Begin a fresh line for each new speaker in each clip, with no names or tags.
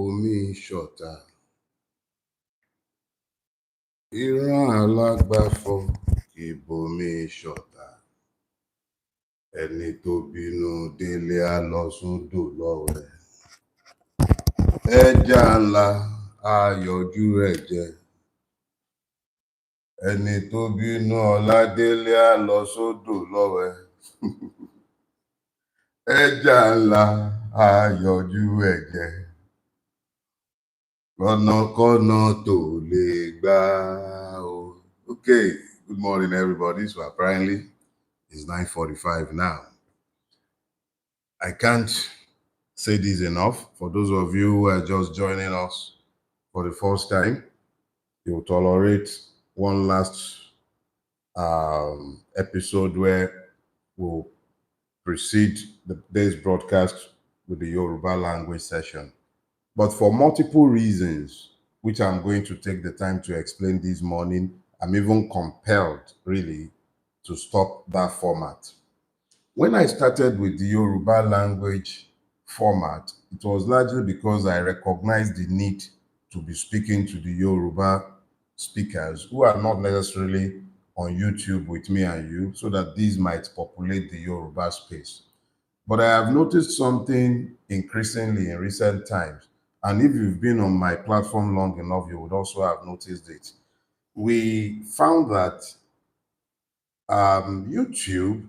bomi ṣọ̀tá. Ìran alágbàfọ̀ kì í bomi ṣọ̀tá. Ẹni tó bínú Dele á lọ sódò lọ́wẹ̀. Ẹja ńlá á yọjú ẹ̀ jẹ. Ẹni tó bínú Ọládélé á lọ sódò lọ́wẹ̀. Ẹja ńlá á yọjú ẹ̀ jẹ. Kọ́nàkọ́nà tó lè gbà ó. Okay, good morning everybody. So apparently it's 9:45 now. I can't say this enough. For those of you who are just joining us for the first time, you'll tolerate one last episode where we'll precede the day's broadcast with the Yoruba language session. But for multiple reasons, which I'm going to take the time to explain this morning, I'm even compelled, really, to stop that format. When I started with the Yoruba language format, it was largely because I recognized the need to be speaking to the Yoruba speakers who are not necessarily on YouTube with me and you, so that these might populate the Yoruba space. But I have noticed something increasingly in recent times, and if you've been on my platform long enough, you would also have noticed it. We found that YouTube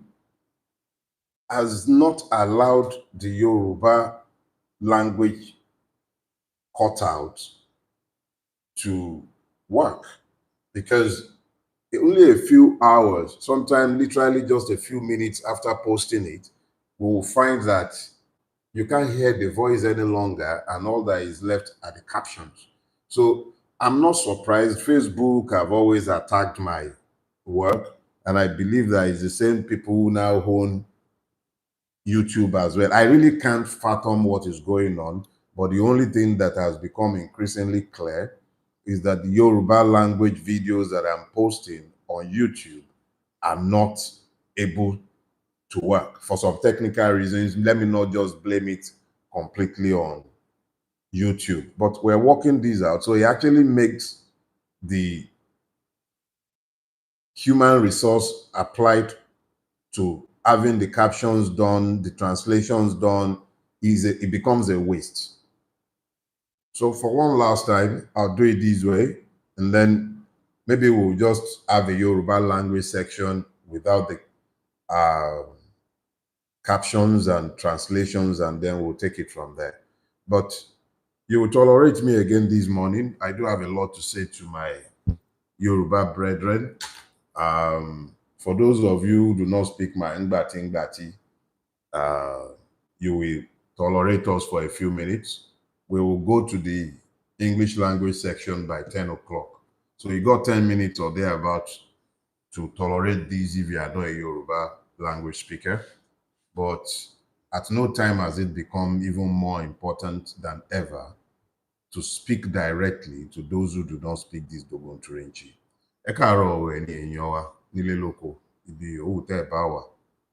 has not allowed the Yoruba language cutout to work, because only a few hours, sometimes literally just a few minutes after posting it, we will find that you can't hear the voice any longer, and all that is left are the captions. So I'm not surprised. Facebook have always attacked my work, and I believe that it's the same people who now own YouTube as well. I really can't fathom what is going on, but the only thing that has become increasingly clear is that the Yoruba language videos that I'm posting on YouTube are not able to work for some technical reasons. Let me not just blame it completely on YouTube, but we're working these out. So it actually makes the human resource applied to having the captions done, the translations done, it becomes a waste. So for one last time, I'll do it this way, and then maybe we'll just have a Yoruba language section without the captions and translations, and then we'll take it from there. But you will tolerate me again this morning. I do have a lot to say to my Yoruba brethren. For those of you who do not speak my Ngbati, you will tolerate us for a few minutes. We will go to the English language section by 10 o'clock. So you got 10 minutes or thereabouts to tolerate these if you are not a Yoruba language speaker. But at no time has it become even more important than ever to speak directly to those who do not speak this Dogon Turenchi. Ẹ káàárọ̀ o ẹ̀yin èèyàn wa nílé lóko ibi òwú tẹ́ ẹ bá wà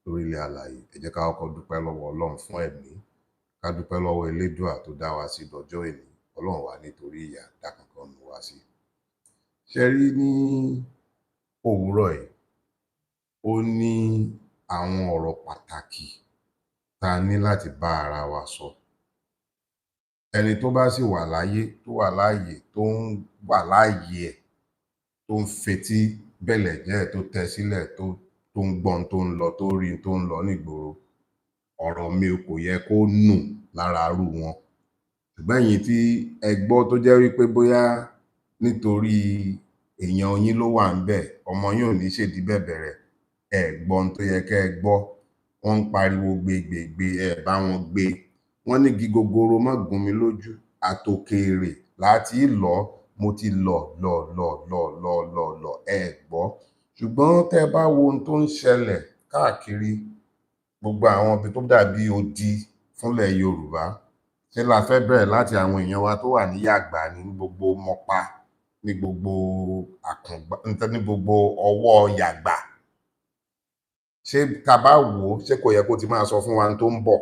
lórílẹ̀ àlàyé. Ẹ jẹ́ ká kọ́kọ́ dúpẹ́ lọ́wọ́ Ọlọ́run fún ẹ̀mí, ká dúpẹ́ lọ́wọ́ Elédùà tó dá wa sí dọjọ́ èní. Ọlọ́run wà nítorí ìyà dá kankan nù wá sí. Ṣé rí ní òwúrọ̀ yìí, ó ní àwọn ọ̀rọ̀ pàtàkì tá a ní láti bá ara wa sọ. Ẹni tó bá sì wà láyé, tó wà láàyè, tó ń wà láàyè ẹ̀, tó ń fetí bẹ̀lẹ̀ jẹ́ tó tẹ sílẹ̀, tó ń gbọ́n tó ń lọ, tó rí tó ń lọ nígboro, ọ̀rọ̀ mi kò yẹ kó nù lára rú wọn. Ṣùgbọ́n ẹ̀yin tí ẹ gbọ́ tó jẹ́ wípé bóyá nítorí èèyàn yín ló wà ń bẹ̀, ọmọ yín ò ní ṣèdí bẹ̀bẹ̀rẹ̀, ẹ gbọ́n tó yẹ kẹ́ ẹ gbọ́. Wọ́n ń pariwo gbégbégbé, ẹ bá wọn gbé. Wọ́n ní igi gogoro má gún mi lójú, àtòkèèrè láti lọ, mo ti lọ ẹ gbọ́. Ṣùgbọ́n tẹ́ bá wo ohun tó ń ṣẹlẹ̀ káàkiri gbogbo àwọn ibi tó dàbí odi fúnlẹ̀ Yorùbá, ṣé la fẹ́ bẹ̀rẹ̀ láti àwọn èèyàn wa tó wà ní Yàgbà, ní gbogbo Mọ́pá, ní gbogbo Àkàngbá, ní gbogbo ọwọ́ Yàgbà. Ṣé tá bá wò ó, ṣé kò yẹ kó ti máa sọ fún wa tó ń bọ̀?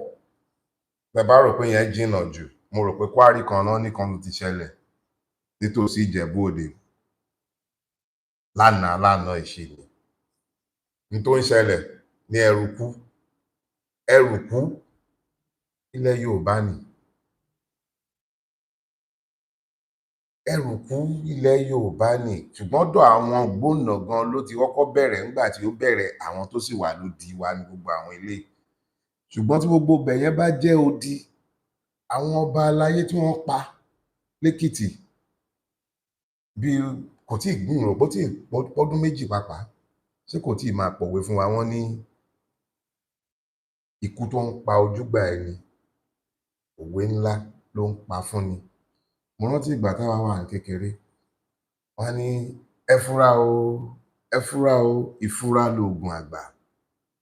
Tẹ́ bá rò pé yẹn jìnnà jù, mo rò pé Kwari kan náà nìkan ló ti ṣẹlẹ̀ nítòsí Ìjẹ̀bú Òde lánàá ìṣẹ̀lẹ̀ ní tó ń ṣẹlẹ̀ ní ẹrùkú ilẹ̀ Yorùbá ni ẹrùkú ilẹ̀ Yorùbá ni ṣùgbọ́n dọ̀ àwọn gbóná gan ló ti kọ́kọ́ bẹ̀rẹ̀ nígbà tí ó bẹ̀rẹ̀ àwọn tó sì wà lódì wa ní gbogbo àwọn ilé ṣùgbọ́n tí gbogbo bẹ̀yẹn bá jẹ́ odi àwọn ọba aláyé tí wọ́n pa lẹ́kìtì bí kò tí ì gbìyànjú bó tí ì pọ́dún méjì pàápàá ṣé kò tí ì máa pòwe fún wa wọ́n ní ikú tó ń pa ojúgbà ẹni òwe ńlá ló ń pa fún ni mo rántí ìgbà táwa wà ní kékeré wọ́n ní ẹ fura o ìfura lóògùn àgbà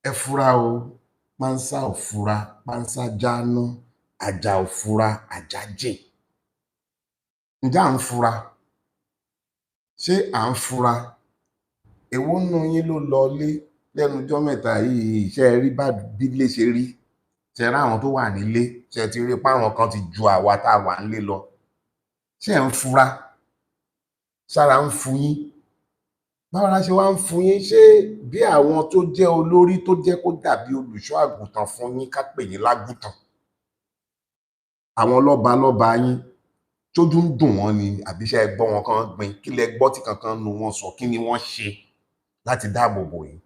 ẹ fura o pánsá ò fura pánsá jáná àjà ò fura àjà jìn ǹjẹ́ à ń fura ṣé à ń fura èwo nínú yín ló lọ lé lẹ́nujọ́ mẹ́ta yìí ṣe rí bá bílé ṣe rí ṣe rí àwọn tó wà nílé ṣe ti rí páwọn kan ti ju àwa tá a wà nílé lọ ṣé ẹ̀ ń fura sára ń fún yín báwo la ṣe wá ń fún yín ṣé bí àwọn tó jẹ́ olórí tó jẹ́ kó dàbí olùṣọ́ àgùntàn fún yín ká pè yín lágùntàn àwọn lọ́ba yín tójú ń dùn wọ́n ni àbí ṣé ẹ gbọ́ wọn kan gbin kí lẹ gbọ́ tí kankan nu wọn sọ kí ni wọ́n ṣe láti dáàbò bò yín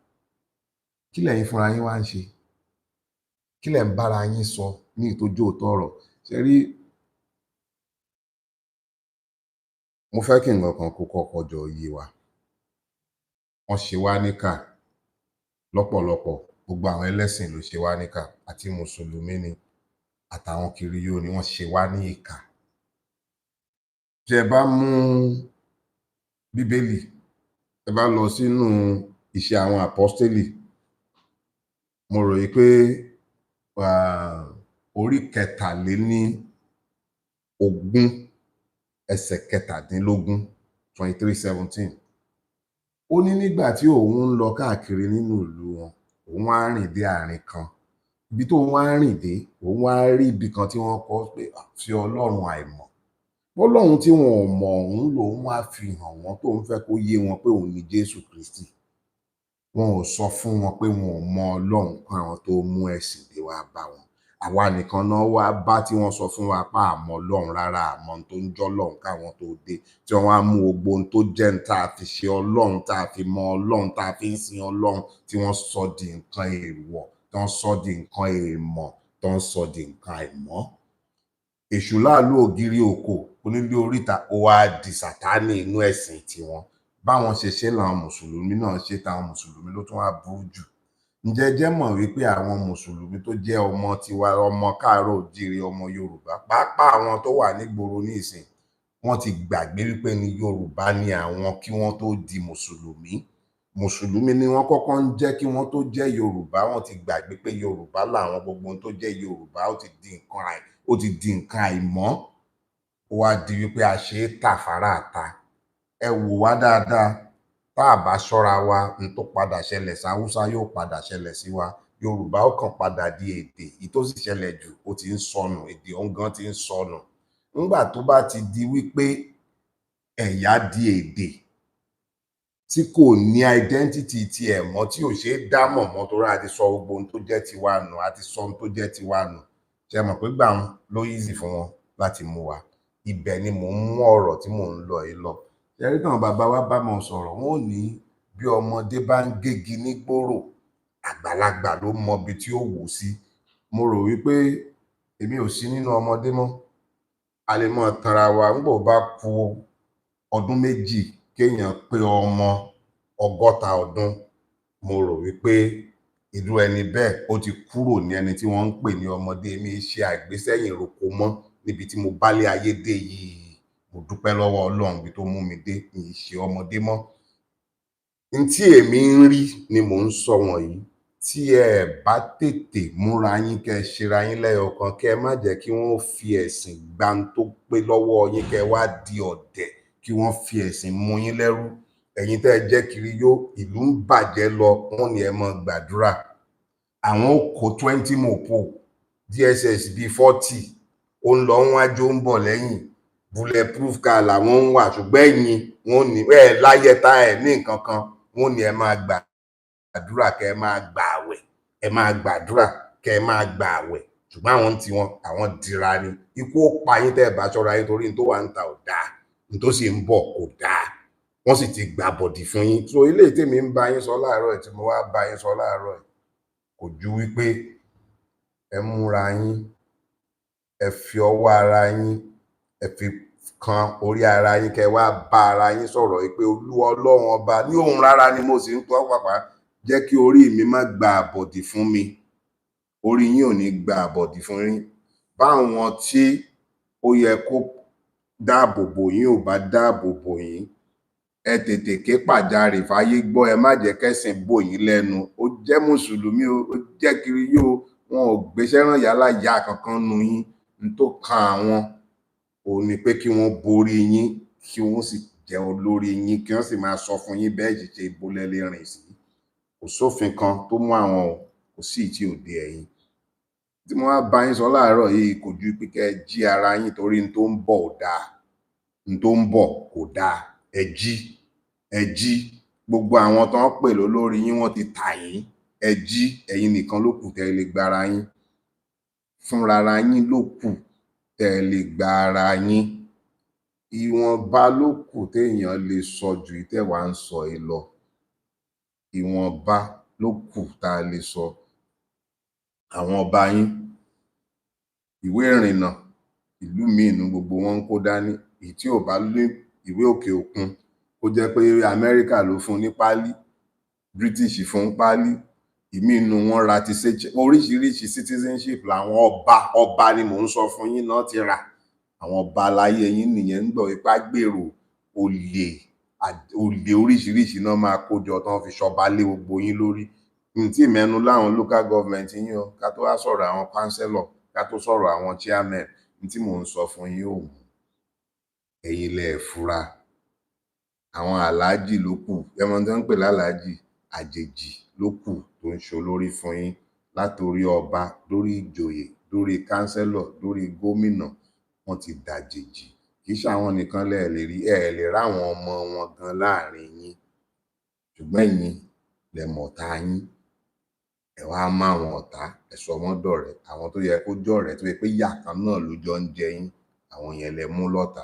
kí lẹ̀yin fúnra yín wá ń ṣe kí lẹ̀ ń bára yín sọ ní ìtójú òótọ́ ọ̀rọ̀ ṣe rí mo fẹ́ kí nǹkan kan kó kọ́kọ́ jọ yé wa wọ́n ṣe wá níkà lọ́pọ̀lọpọ̀ gbogbo àwọn ẹlẹ́sìn ló ṣe wá níkà àti mùsùlùmí ni àtàwọn kiriyó ni wọ́n ṣe wá ní ìkà tí ẹ bá mú bíbélì ẹ bá lọ sínú Iṣẹ́ àwọn Àpọ́stélì mo rò yí pé orí 23 ẹsẹ̀ 17 23:17 ó ní nígbà tí òun ń lọ káàkiri nínú ìlú wọn òun wá rìn dé àárín kan ibi tó wá rìn dé òun wá rí ibì kan tí wọ́n kọ pé fi Ọlọ́run àìmọ̀ Ọlọ́run tí wọn ò mọ̀ òun lòun wá fi hàn wọ́n tó ń fẹ́ kó yé wọn pé òun ni Jésù Kristi wọn ò sọ fún wọn pé wọn ò mọ Ọlọ́run kan àwọn tó mú ẹ̀sìn dé wá bá wọn àwa nìkan náà wá bá tí wọ́n sọ fún wa pa àmọ́ Ọlọ́run rárá àmọ́ tó ń jọ́ Ọlọ́run káwọn tó dé tí wọ́n wá mú gbogbo ohun tó jẹ́ ń tá a fi ṣe Ọlọ́run tá a fi mọ Ọlọ́run tá a fi ń sin Ọlọ́run tí wọ́n sọ di nǹkan èèwọ̀ tí wọ́n sọ di nǹkan èèmọ̀ tí wọ́n sọ di nǹkan àìmọ́ èṣù láàlú ògiri òkò onílé oríta ó wá di Sátánì inú ẹ̀sìn tiwọn báwọn ṣe ṣe làwọn mùsùlùmí náà ṣe táwọn mùsùlùmí ló tún wá burú jù ǹjẹ́ jẹ́ mọ̀ wípé àwọn mùsùlùmí tó jẹ́ ọmọ tiwa ọmọ káàárọ̀ òjíire ọmọ Yorùbá pàápàá àwọn tó wà nígboro ní ìsìn wọ́n ti gbàgbé wípé ní Yorùbá ni àwọn kí wọ́n tó di mùsùlùmí ni wọ́n kọ́kọ́ ń jẹ́ kí wọ́n tó jẹ́ Yorùbá wọ́n ti gbàgbé pé Yorùbá làwọn gbogbo ohun tó jẹ́ Yorùbá ó ti di nǹkan àìmọ́ ó wá di wípé a ṣe é tà fara àta ẹ wò wá dáadáa tá a bá ṣọ́ra wa n tó padà ṣẹlẹ̀ sí Haúsá yóò padà ṣẹlẹ̀ sí wa Yorùbá ó kàn padà di èdè ìtòsí ṣẹlẹ̀ jù ó ti ń sọnù èdè ọ̀ngán ti ń sọnù nígbà tó bá ti di wípé ẹ̀yà di èdè tí kò ní identity ti ẹ̀ mọ́ tí ò ṣe é dámọ̀ mọ́ torí a ti sọ gbogbo ohun tó jẹ́ tiwa nù a ti sọ ohun tó jẹ́ tiwa nù ṣe mọ̀ pé gbà ló easy fún wọn láti mú wa ibẹ̀ ni mò ń mú ọ̀rọ̀ tí mò ń lọ yìí lọ ṣẹ́rí tàn bàbá wa bá mọ̀ sọ̀rọ̀ wọn ò ní bí ọmọdé bá ń gégi nígboro àgbàlagbà ló mọ ibi tí ó wò sí mo rò wípé èmi ò sí nínú ọmọdé mọ́ a lè mọ̀ tanra wa nígbà bá kù ọdún méjì kéèyàn pé ọmọ 100 ọdún mo rò wípé irú ẹni bẹ́ẹ̀ ó ti kúrò ní ẹni tí wọ́n ń pè ní ọmọdé mi ṣe àgbésẹ́yìn roko mọ́ níbi tí mo bálé ayé dé yìí mo dúpẹ́ lọ́wọ́ Ọlọ́run bí tó mú mi dé ní ìṣe ọmọdé mọ́ n tí èmi ń rí ni mò ń sọ wọ̀nyí tí ẹ bá tètè múra yín kẹ́ ṣera yín lẹ́yọ̀kan kẹ́ má jẹ́ kí wọ́n fi ẹ̀sìn gbà tó pé lọ́wọ́ yín kẹ́ wá di ọ̀dẹ̀ kí wọ́n fi ẹ̀sìn mú yín lẹ́rú ẹ̀yin tẹ́ ẹ jẹ́ kiriyó ìlú ń bàjẹ́ lọ wọ́n ní ẹ mọ gbàdúrà àwọn kò 20 mọ̀pọ̀ DSS bíi 40
ó ń lọ wájú ó ń bọ̀ lẹ́yìn bulletproof car làwọn ń wà ṣùgbọ́n ẹ̀yin wọn ní láyẹ̀tá ẹ̀ ní nǹkan kan wọn ní ẹ máa gbàdúrà kẹ́ ẹ máa gbà àwẹ̀ ẹ máa gbàdúrà kẹ́ ẹ máa gbà àwẹ̀ ṣùgbọ́n àwọn tí wọn àwọn dira ni ikú ó pa yín tẹ́ ẹ bá ṣọ́ra yín torí ní tó wà ń ta ò dáa ní tó sì ń bọ̀ kò dáa wọ́n sì ti gbà bọ̀dì fún yín so ilé tèmi ń bá yín sọ láàárọ̀ ẹ̀ tí mo wá bá yín sọ láàárọ̀ ẹ̀ kò ju wípé ẹ múra yín ẹ fi ọwọ́ ara yín ẹ fi kan orí ara yín kẹ́ wá bá ara yín sọ̀rọ̀ pé Olúwa Ọlọ́run ọba ní òun rárá ni mo sì ń tọ́ pàpà jẹ́ kí orí mi má gba àbọ̀dì fún mi orí yín ò ní gba àbọ̀dì fún yín báwọn tí ó yẹ kó dáàbò bò yín ò bá dáàbò bò yín ẹ tètè ké pàjáre fáyé gbọ́ ẹ má jẹ́ kẹ́sìn bò yín lẹ́nu ó jẹ́ mùsùlùmí ó jẹ́ kiri yóò wọn ò gbéṣẹ́ ràn yálà ìyá kankan nu yín n tó kan àwọn ò ní pé kí wọ́n borí yín kí wọ́n sì jẹ́ olórí yín kí wọ́n sì máa sọ fún yín bẹ́ẹ̀ sì ṣe ìbolẹ̀ lè rìn sí kò sófin kan tó mú àwọn kò sí tí ò dé ẹ̀yìn tí mo wá bá yín sọ láàárọ̀ yìí kò ju pé kẹ́ ẹ jí ara yín torí n tó ń bọ̀ ò dáa n tó ń bọ̀ kò dáa ẹ jí gbogbo àwọn tó ń pè lólórí yín wọ́n ti tà yín ẹ jí ẹ̀yin nìkan ló kù tẹ́ ẹ lè gbára yín fúnrara yín ló kù tẹ́ ẹ lè gbára yín ìwọ̀nba ló kù téèyàn lè sọ ju ìtẹ́wà ń sọ ẹ lọ ìwọ̀nba ló kù tá a lè sọ àwọn ọba yín ìwé ìrìnnà ìlú míì nú gbogbo wọn ń kó dání èyí tí ò bá ní ìwé òkè òkun ó jẹ́ pé Amẹ́ríkà ló fún ní páálí British fún páálí ìmí inú wọn ra ti ṣe oríṣiríṣi citizenship làwọn ọba ni mò ń sọ fún yín náà ti rà àwọn ọba aláyé yín nìyẹn ń gbọ́ ipá gbèrò olè oríṣiríṣi náà máa kójọ tán fi ṣọba lé gbogbo yín lórí tí mẹ́nu láwọn local government yín o ká tó wá sọ̀rọ̀ àwọn councillor ká tó sọ̀rọ̀ àwọn chairman tí mò ń sọ fún yín òun ẹ̀yin lẹ fura àwọn aláàjì ló kù ẹmọ tó ń pè láláàjì àjèjì ló kù tó ń ṣe olórí fún yín látòrí ọba lórí ìjòyè lórí councillor lórí gómìnà wọ́n ti dàjèjì kì í ṣàwọn nìkan lẹ lè rí ẹ lè ráwọn ọmọ wọn gan láàrin yín ṣùgbọ́n ẹ̀yin lẹ mọ̀tá yín ẹ wá má àwọn ọ̀tá ẹ sọ wọ́n dọ̀rẹ́ àwọn tó yẹ kó jọ̀rẹ́ tó yẹ pé ìyà kan náà ló jọ ń jẹ yín àwọn yẹn lẹ mú lọ́tà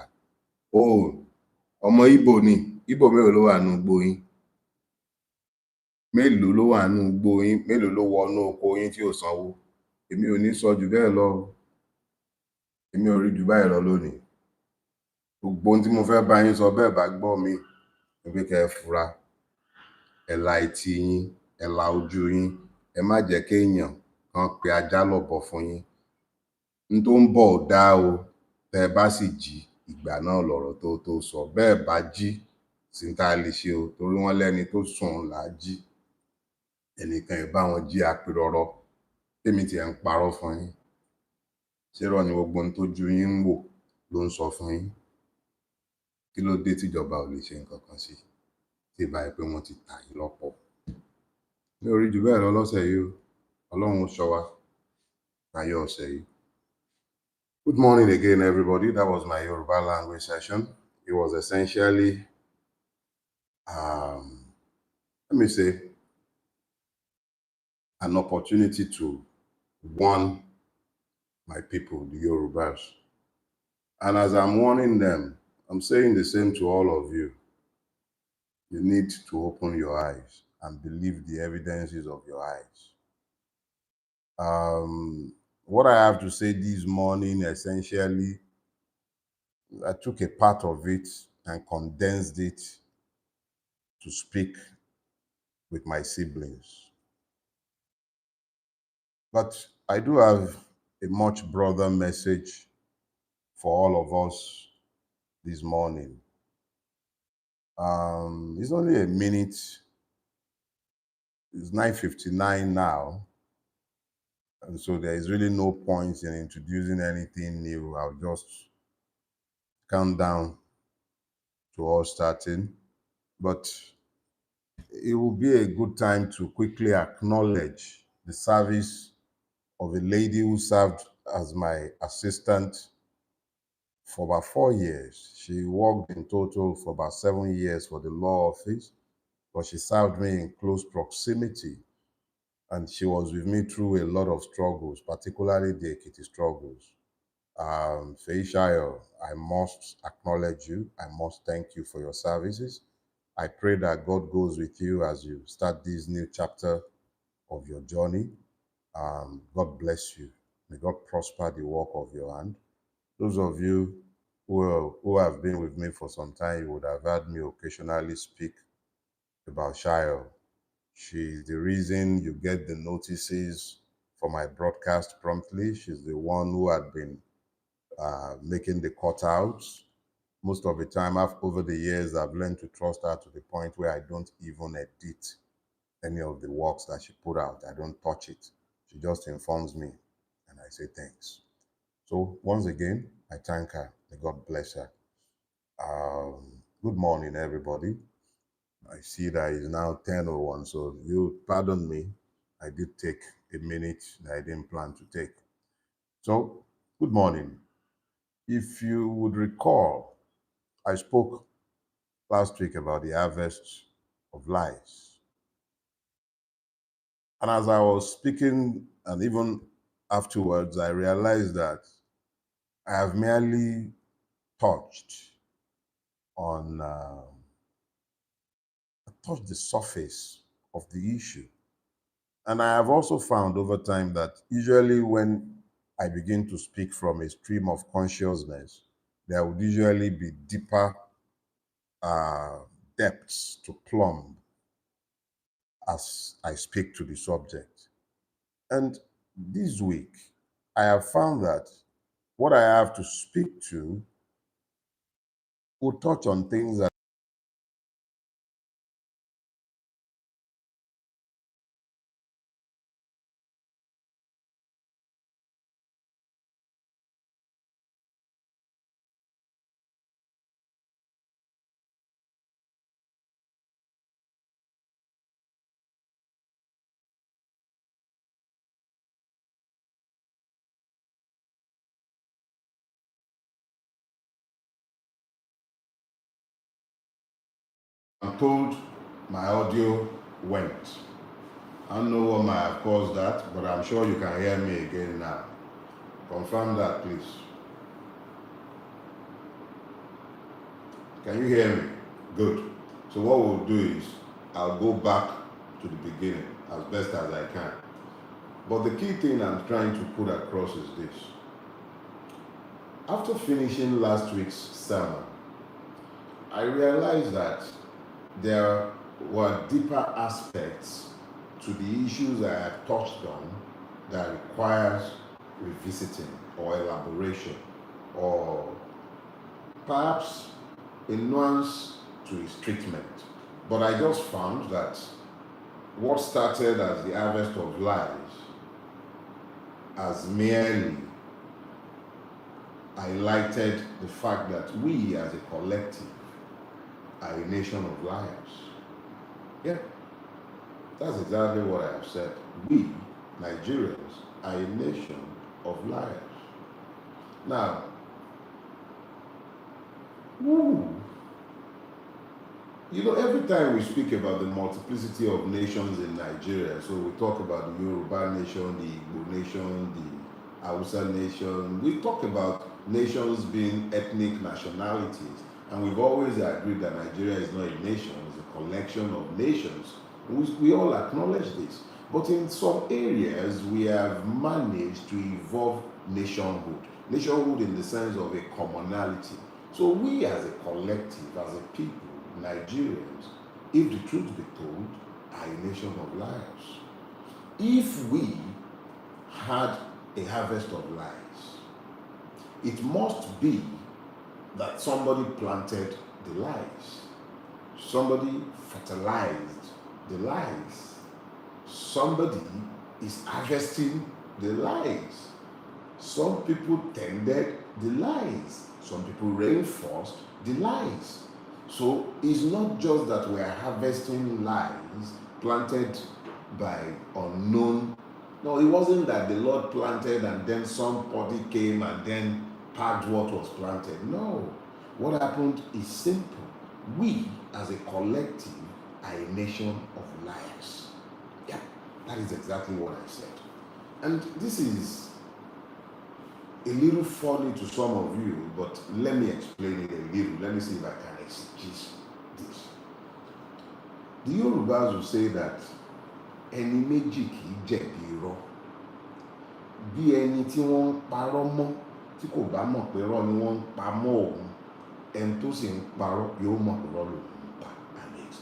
ó ọmọ Ìgbò ni Ìgbò mélòó ló wà nínú igbó yín mélòó ló wà nínú igbó yín mélòó ló wọnú oko yín tí ò sanwó èmi ò ní sọ jù bẹ́ẹ̀ lọ èmi ò rí jù báyìí lọ lónìí gbogbo ohun tí mo fẹ́ bá yín sọ bẹ́ẹ̀ bá gbọ́ mi ní pé kẹ́ ẹ fura ẹ la etí yín ẹ la ojú yín ẹ má jẹ́ kéèyàn kan pe ajá lọ́bọ̀ fún yín n tó ń bọ̀ ò dáa o tẹ́ ẹ bá sì jí ìgbà náà lọ̀rọ̀ tó sọ bẹ́ẹ̀ bá jí sí tá a lè ṣe o torí wọ́n lẹ́ni tó sùn là á jí ẹnìkan ẹ̀ bá wọn jí apirọrọ tèmi tiẹ̀ ń parọ́ fún yín ṣérọ́ ni gbogbo ohun tójú yín ń wò ló ń sọ fún yín kí ló dé tíjọba ò lè ṣe nǹkan kan sí tí ìbá yẹ pé wọ́n ti tà yín lọ́pọ̀ mi ò rí jù bẹ́ẹ̀ lọ lọ́sẹ̀ yìí o Ọlọ́run ṣọ́ wa ayé ọ̀sẹ̀ yìí. Good morning again, everybody. That was my Yoruba language session. It was essentially, let me say, an opportunity to warn my people, the Yorubas. And as I'm warning them, I'm saying the same to all of you. You need to open your eyes and believe the evidences of your eyes. What I have to say this morning, essentially, I took a part of it and condensed it to speak with my siblings. But I do have a much broader message for all of us this morning. It's only a minute. It's 9:59 now. And so there is really no point in introducing anything new. I'll just count down to us starting. But it will be a good time to quickly acknowledge the service of a lady who served
as my assistant for about 4 years. She worked in total for about 7 years for the law office, but she served me in close proximity. And she was with me through a lot of struggles, particularly the Ekiti struggles. Feishayo, I must acknowledge you. I must thank you for your services. I pray that God goes with you as you start this new chapter of your journey. God bless you. May God prosper the work of your hand. Those of you who have been with me for some time, you would have heard me occasionally speak about Shayo. She's the reason you get the notices for my broadcast promptly. She's the one who had been making the cutouts. Most of the time, over the years, I've learned to trust her to the point where I don't even edit any of the works that she put out. I don't touch it. She just informs me, and I say thanks. So once again, I thank her. May God bless her. Good morning, everybody. I see that it's now 10:01, so you pardon me. I did take a minute that I didn't plan to take. So, good morning. If you would recall, I spoke last week about the harvest of lies. And as I was speaking, and even afterwards, I realized that I have merely touched on touched the surface of the issue. And I have also found over time that usually when I begin to speak from a stream of consciousness, there would usually be deeper uh, depths to plumb as I speak to the subject. And this week, I have found that what I have to speak to will touch on things that I'm told my audio went. I don't know what might have caused that, but I'm sure you can hear me again now. Confirm that, please. Can you hear me? Good. So what we'll do is I'll go back to the beginning as best as I can. But the key thing I'm trying to put across is this. After finishing last week's sermon, I realized that there were deeper aspects to the issues I had touched on that requires revisiting or elaboration, or perhaps a nuance to his treatment. But I just found that what started as the harvest of lies has merely highlighted the fact that we as a collective are a nation of liars. Yeah, that's exactly what I have said. We, Nigerians, are a nation of liars. Now, every time we speak about the multiplicity of nations in Nigeria, so we talk about the Yoruba nation, the Igbo nation, the Hausa nation, we talk about nations being ethnic nationalities, and we've always agreed that Nigeria is not a nation, it's a collection of nations. We all acknowledge this. But in some areas, we have managed to evolve nationhood. Nationhood in the sense of a commonality. So we as a collective, as a people, Nigerians, if the truth be told, are a nation of liars. If we had a harvest of lies, it must be that somebody planted the lies. Somebody fertilized the lies. Somebody is harvesting the lies. Some people tended the lies. Some people reinforced the lies. So it's not just that we are harvesting lies planted by unknown No, it wasn't that the Lord planted and then somebody came and then packed what was planted. No. What happened is simple. We, as a collective, are a nation of liars. Yeah, that is exactly what I said. And this is a little funny to some of you, but let me explain it a little. Let me see if I can exegete this. The Yorubas will say that ẹni méjì kì í jẹ̀bi irọ́. Bí ẹni tí wọ́n ń parọ́ mọ́ tí kò bá mọ̀ pé irọ́ ni wọ́n ń pa mọ́ òun, ẹni tó sì ń parọ́ yóò mọ̀ pé irọ́ lòun ń pa.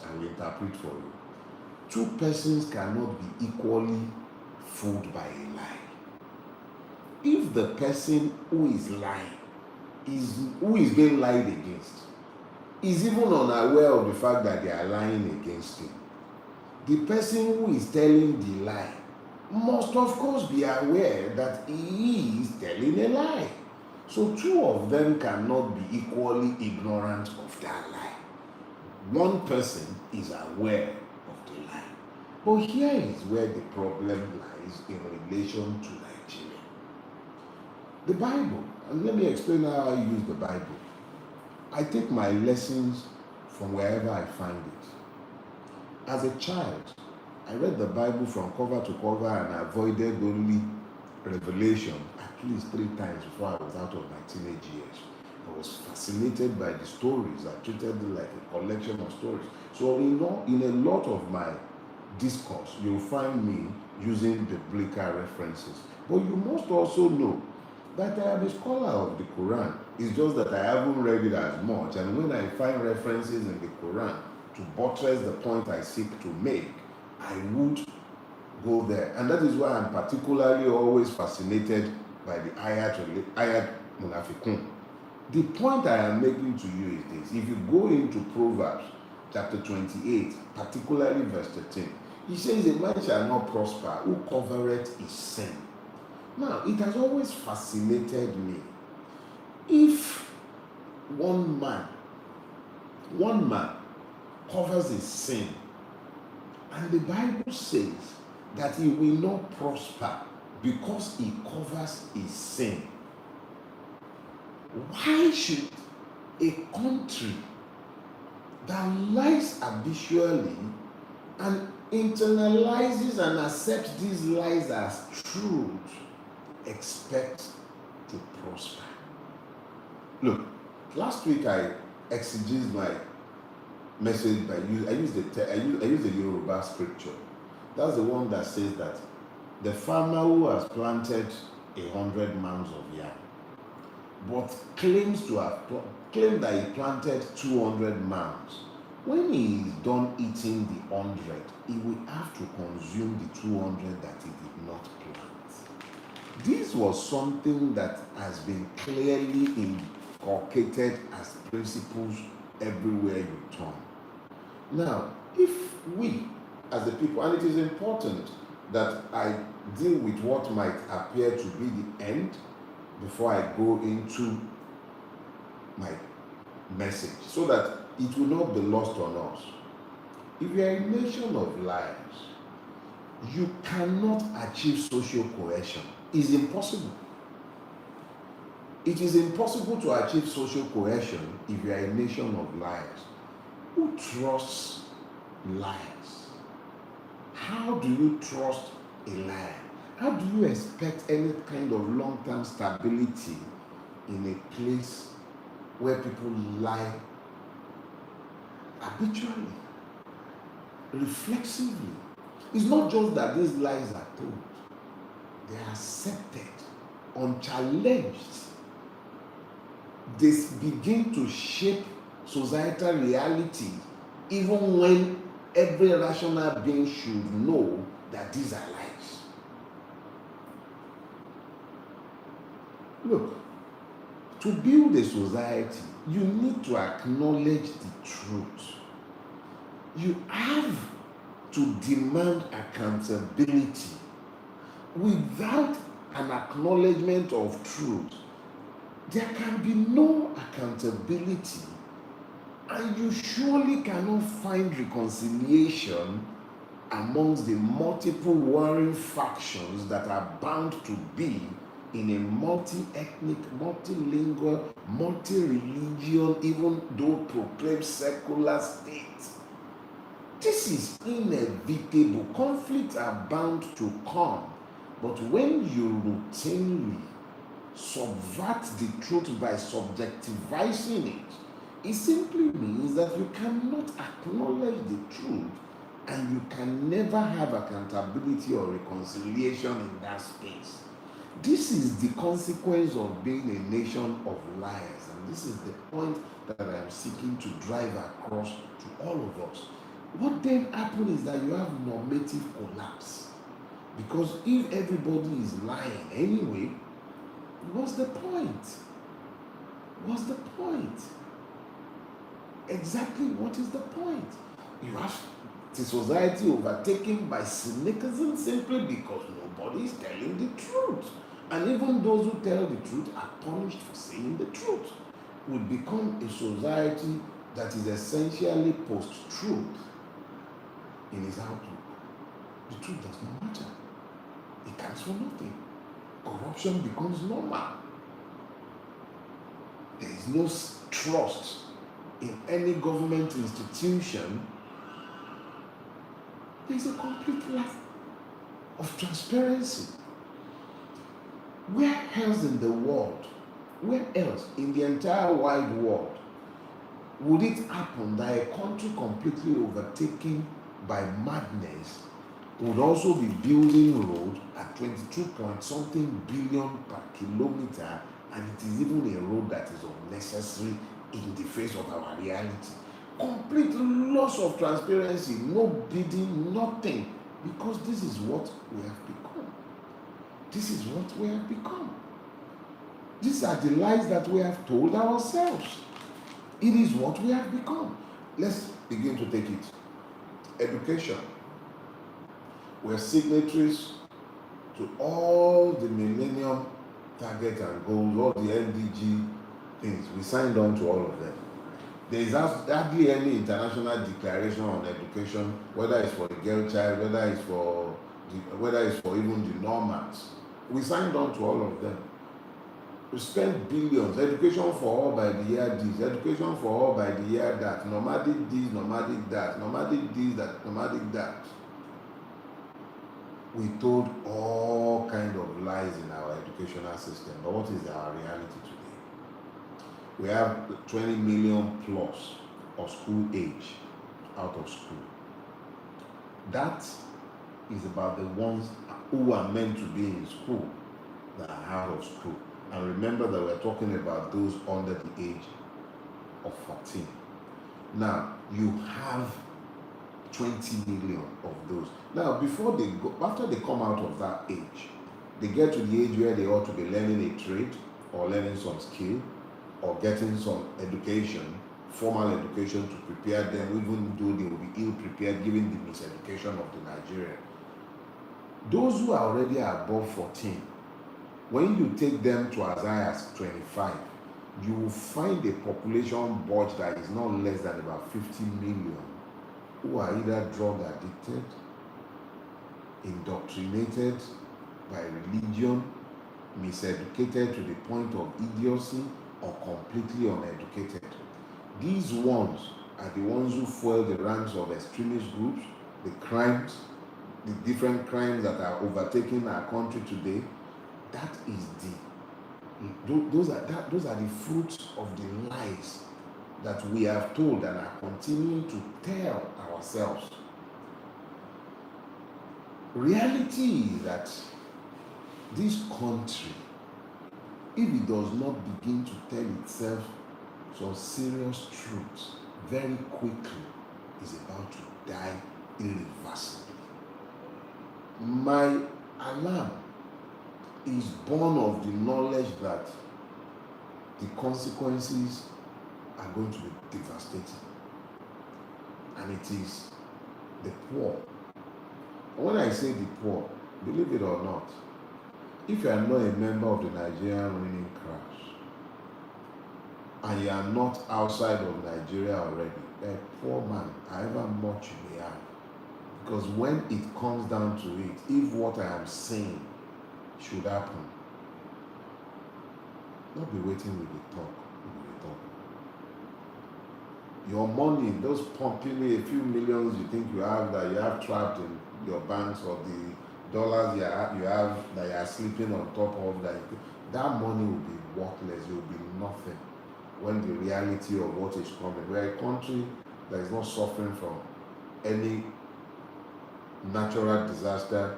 I will interpret for you. Two persons cannot be equally fooled by a lie. If the person who is lying, who is being lied against, is even unaware of the fact that they are lying against him, the person who is telling the lie must of course be aware that he is telling a lie. So two of them cannot be equally ignorant of that lie. One person is aware of the lie. But here is where the problem lies in relation to Nigeria. The Bible, and let me explain how I use the Bible. I take my lessons from wherever I find it. As a child, I read the Bible from cover to cover and avoided only Revelation at least 3 times before I was out of my teenage years. I was fascinated by the stories. I treated it like a collection of stories. So in a lot of my discourse, you'll find me using biblical references. But you must also know that I am a scholar of the Quran. It's just that I haven't read it as much. And when I find references in the Quran to buttress the point I seek to make, I would go there. And that is why I'm particularly always fascinated by the ayat munafikun. The point I am making to you is this. If you go into Proverbs chapter 28, particularly verse 13, he says, a man shall not prosper who covereth his sin. Now, it has always fascinated me. If one man covers his sin, and the Bible says that he will not prosper because he covers his sin, why should a country that lies habitually and internalizes and accepts these lies as truth expect to prosper? Look, last week I exegeted my message by I used the Yoruba scripture. That's the one that says that the farmer who has planted 100 mounds of yam, but claims that he planted 200 mounds. When he is done eating the 100, he will have to consume the 200 that he did not plant. This was something that has been clearly inculcated as principles everywhere you turn. Now, if we, as a people, and it is important that I deal with what might appear to be the end before I go into my message, so that it will not be lost on us. If you are a nation of liars, you cannot achieve social cohesion. It's impossible. It is impossible to achieve social cohesion if you are a nation of liars. Who trusts liars? How do you trust a liar? How do you expect any kind of long-term stability in a place where people lie habitually, reflexively? It's not just that these lies are told. They are accepted, unchallenged. They begin to shape societal reality, even when every rational being should know that these are lies. Look, to build a society, you need to acknowledge the truth. You have to demand accountability. Without an acknowledgement of truth, there can be no accountability, and you surely cannot find reconciliation
amongst the multiple warring factions that are bound to be in a multi-ethnic, multilingual, multi-religion, even though proclaimed secular state. This is inevitable. Conflicts are bound to come. But when you routinely subvert the truth by subjectivizing it, it simply means that you cannot acknowledge the truth and you can never have accountability or reconciliation in that space. This is the consequence of being a nation of liars, and this is the point that I am seeking to drive across to all of us. What then happens is that you have normative collapse. Because if everybody is lying anyway, what's the point? What's the point? Exactly what is the point? You have the society overtaken by cynicism simply because nobody is telling the truth. And even those who tell the truth are punished for saying the truth. We become a society that is essentially post-truth in its outlook. The truth does not matter. It counts for nothing. Corruption becomes normal. There is no trust in any government institution. There is a complete lack of transparency. Where else in the world, where else in the entire wide world would it happen that a country completely overtaken by madness would also be building road at 22 point something billion per kilometer, and it is even a road that is unnecessary in the face of our reality? Complete loss of transparency, no bidding, nothing, because this is what we have become. This is what we have become. These are the lies that we have told ourselves. It is what we have become. Let's begin to take it. Education. We're signatories to all the millennium targets and goals, all the MDG things. We signed on to all of them. There is hardly any international declaration on education, whether it's for the girl child, whether it's for even the normals. We signed on to all of them. We spent billions. Education for all by the year this, education for all by the year that, nomadic this, nomadic that, nomadic this, that, nomadic that. We told all kind of lies in our educational system. But what is our reality today? We have 20 million plus of school age out of school. That is about the ones who are meant to be in school that are out of school. And remember that we're talking about those under the age of 14. Now, you have 20 million of those. Now, after they come out of that age, they get to the age where they ought to be learning a trade or learning some skill or getting some education, formal education to prepare them, even though they will be ill-prepared given the miseducation of the Nigerian. Those who are already above 14, when you take them to as high as 25, you will find a population bulge that is not less than about 50 million who are either drug addicted, indoctrinated by religion, miseducated to the point of idiocy, or completely uneducated. These ones are the ones who fuel the ranks of extremist groups, the crimes, the different crimes that are overtaking our country today. That is those are the fruits of the lies that we have told and are continuing to tell ourselves. Reality is that this country, if it does not begin to tell itself some serious truths very quickly, is about to die irreversibly. My alarm is born of the knowledge that the consequences are going to be devastating. And it is the poor. And when I say the poor, believe it or not, if you are not a member of the Nigerian ruling class, and you are not outside of Nigeria already, a poor man, however much you may have, Because when it comes down to it, if what I am saying should happen, not be waiting with the talk, with the talk. Your money, those pumping a few millions you think you have trapped in your banks, or the dollars you have that you are sleeping on top of, that money will be worthless. It will be nothing when the reality of what is coming. We are a country that is not suffering from any natural disaster,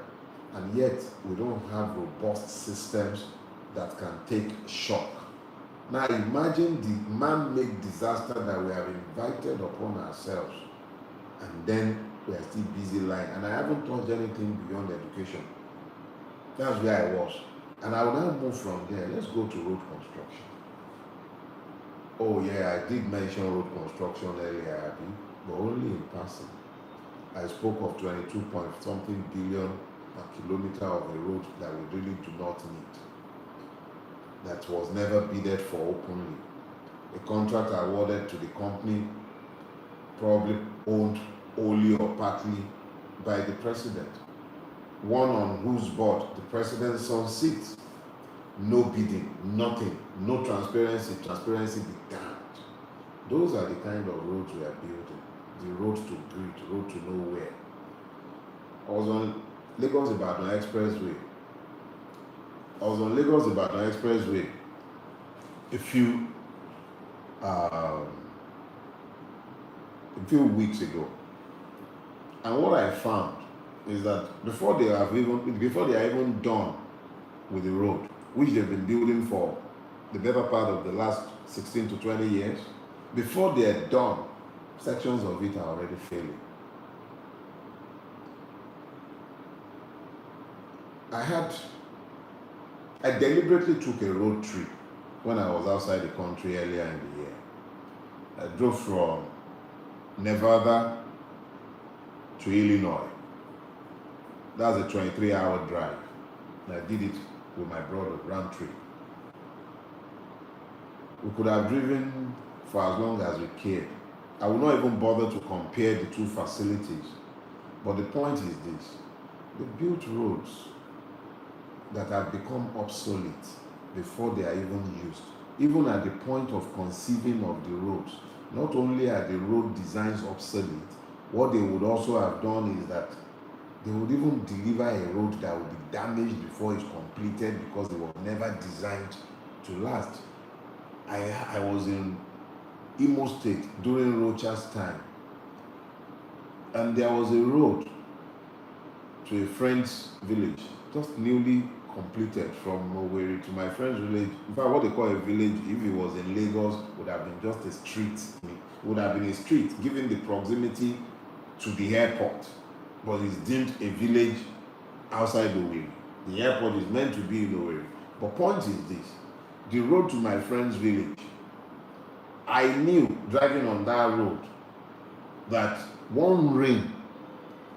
and yet we don't have robust systems that can take shock. Now imagine the man-made disaster that we have invited upon ourselves, and then we are still busy lying. And I haven't touched anything beyond education. That's where I was. And I will now move from there. Let's go to road construction. Oh yeah, I did mention road construction earlier, Abby, but only in passing. I spoke of 22 point something billion per kilometer of a road that we really do not need, that was never bidded for openly. A contract awarded to the company, probably owned wholly or partly by the president, one on whose board the president's son sits. No bidding, nothing, no transparency be damned. Those are the kind of roads we are building. The road to grid, road to nowhere. I was on Lagos-Ibadan Expressway. A few weeks ago, and what I found is that before they are even done with the road, which they've been building for the better part of the last 16 to 20 years, before they are done, sections of it are already failing. I deliberately took a road trip when I was outside the country earlier in the year. I drove from Nevada to Illinois. That's a 23-hour drive. And I did it with my brother, round trip. We could have driven for as long as we cared. I will not even bother to compare the two facilities. But the point is this: they built roads that have become obsolete before they are even used. Even at the point of conceiving of the roads, not only are the road designs obsolete, what they would also have done is that they would even deliver a road that would be damaged before it's completed, because it was never designed to last. I was in Imo State during Rocha's time, and there was a road to a friend's village, just newly completed, from Owerri to my friend's village. In fact, what they call a village, if it was in Lagos, would have been just a street. It would have been a street, given the proximity to the airport, but it's deemed a village outside Owerri. The airport is meant to be in Owerri. But point is this: the road to my friend's village, I knew driving on that road that one rain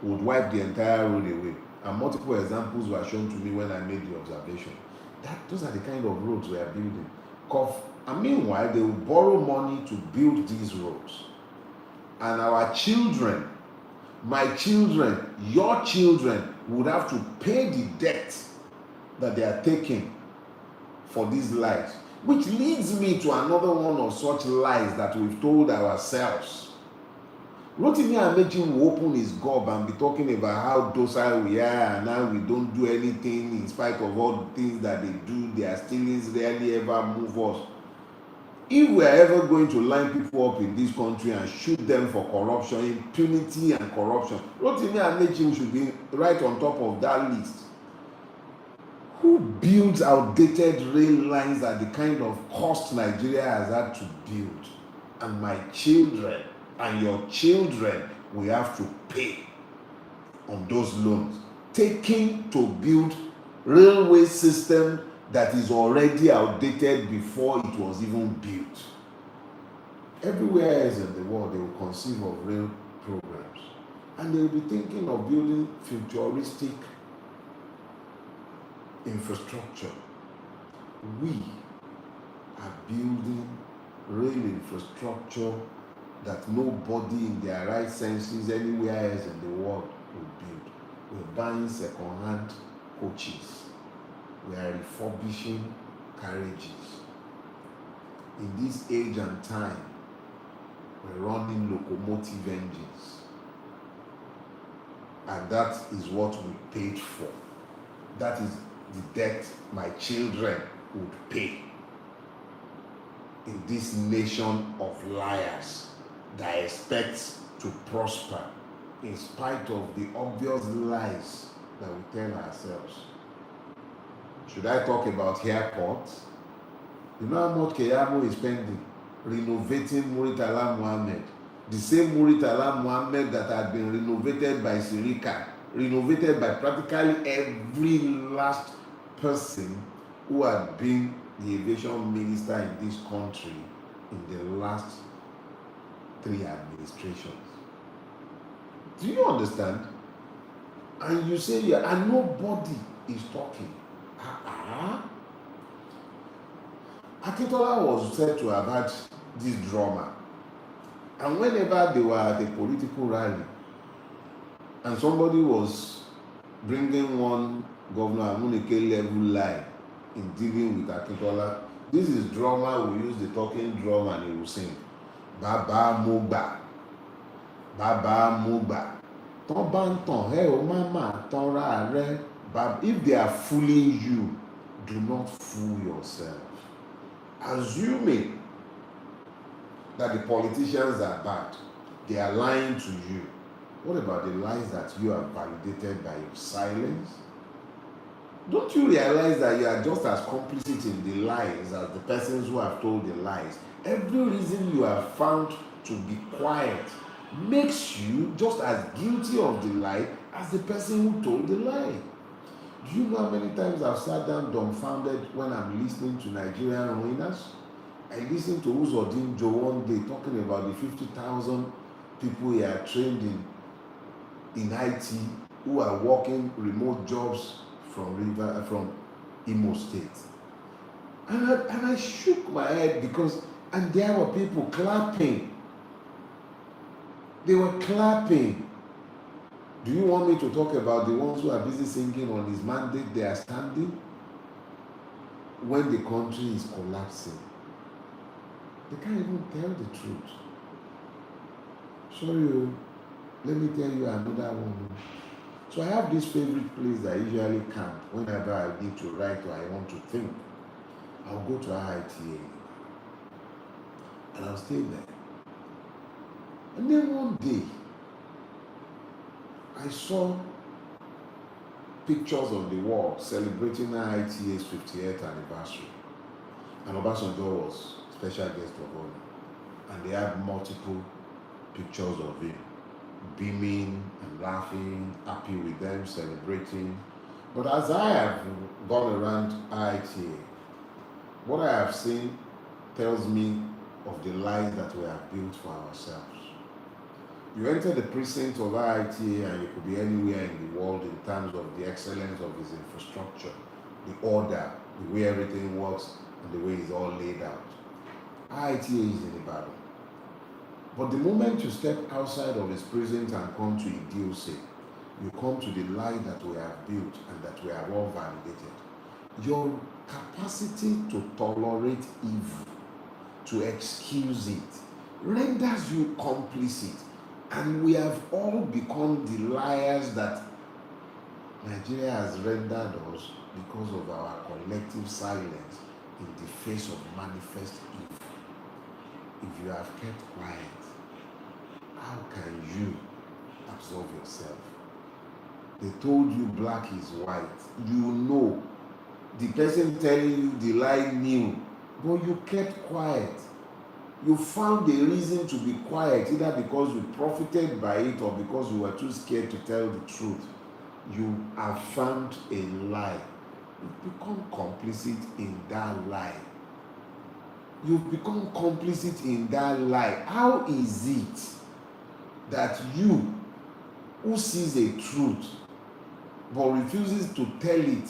would wipe the entire road away. And multiple examples were shown to me when I made the observation. Those are the kind of roads we are building. And meanwhile, they will borrow money to build these roads. And our children, my children, your children, would have to pay the debt that they are taking for these lies. Which leads me to another one of such lies that we've told ourselves. Rotimi Amechi will open his gob and be talking about how docile we are, and how we don't do anything in spite of all the things that they do. Their stealings rarely ever move us. If we are ever going to line people up in this country and shoot them for corruption, impunity and corruption, Rotimi Amechi should be right on top of that list. Who builds outdated rail lines at the kind of cost Nigeria has had to build? And my children and your children will have to pay on those loans, taking to build railway system that is already outdated before it was even built. Everywhere else in the world, they will conceive of rail programs, and they will be thinking of building futuristic infrastructure. We are building rail infrastructure that nobody in their right senses anywhere else in the world we build. We're buying second-hand coaches. We are refurbishing carriages. In this age and time, we're running locomotive engines. And that is what we paid for. That is the debt my children would pay in this nation of liars that expects to prosper in spite of the obvious lies that we tell ourselves. Should I talk about airports? You know how much Keyamo is spending renovating Muritala Muhammad? The same Muritala Muhammad that had been renovated by Sirika, renovated by practically every last person who had been the aviation minister in this country in the last 3 administrations. Do you understand? And you say, yeah, and nobody is talking. Akintola was said to have had this drama. And whenever they were at a political rally, and somebody was bringing one Governor Amunike level lie in dealing with Akintola, this is drama, we use the talking drum and he will sing. Baba Muba. Baba Muba. If they are fooling you, do not fool yourself. Assuming that the politicians are bad, they are lying to you. What about the lies that you have validated by your silence? Don't you realize that you are just as complicit in the lies as the persons who have told the lies? Every reason you have found to be quiet makes you just as guilty of the lie as the person who told the lie. Do you know how many times I've sat down dumbfounded when I'm listening to Nigerian ruiners? I listened to Uzodin Joe one day talking about the 50,000 people he had trained in IT who are working remote jobs from Imo State. And I shook my head because, and there were people clapping. They were clapping. Do you want me to talk about the ones who are busy singing on his mandate they are standing? When the country is collapsing, they can't even tell the truth. Sorry, let me tell you another one. So I have this favorite place that I usually camp whenever I need to write or I want to think. I'll go to IITA and I'll stay there. And then one day, I saw pictures on the wall celebrating IITA's 50th anniversary. And Obasanjo was special guest of honor. And they had multiple pictures of him, beaming and laughing, happy with them, celebrating. But as I have gone around IITA, what I have seen tells me of the lies that we have built for ourselves. You enter the precinct of IITA and you could be anywhere in the world in terms of the excellence of its infrastructure, the order, the way everything works, and the way it's all laid out. IITA is in Ibadan. But the moment you step outside of its precinct and come to Idiose, you come to the lie that we have built and that we have all validated. Your capacity to tolerate evil, to excuse it, renders you complicit. And we have all become the liars that Nigeria has rendered us because of our collective silence in the face of manifest evil. If you have kept quiet, how can you absolve yourself? They told you black is white. You know. The person telling you the lie knew, but you kept quiet. You found a reason to be quiet, either because you profited by it or because you were too scared to tell the truth. You have found a lie. You've become complicit in that lie. You've become complicit in that lie. How is it that you, who sees a truth but refuses to tell it,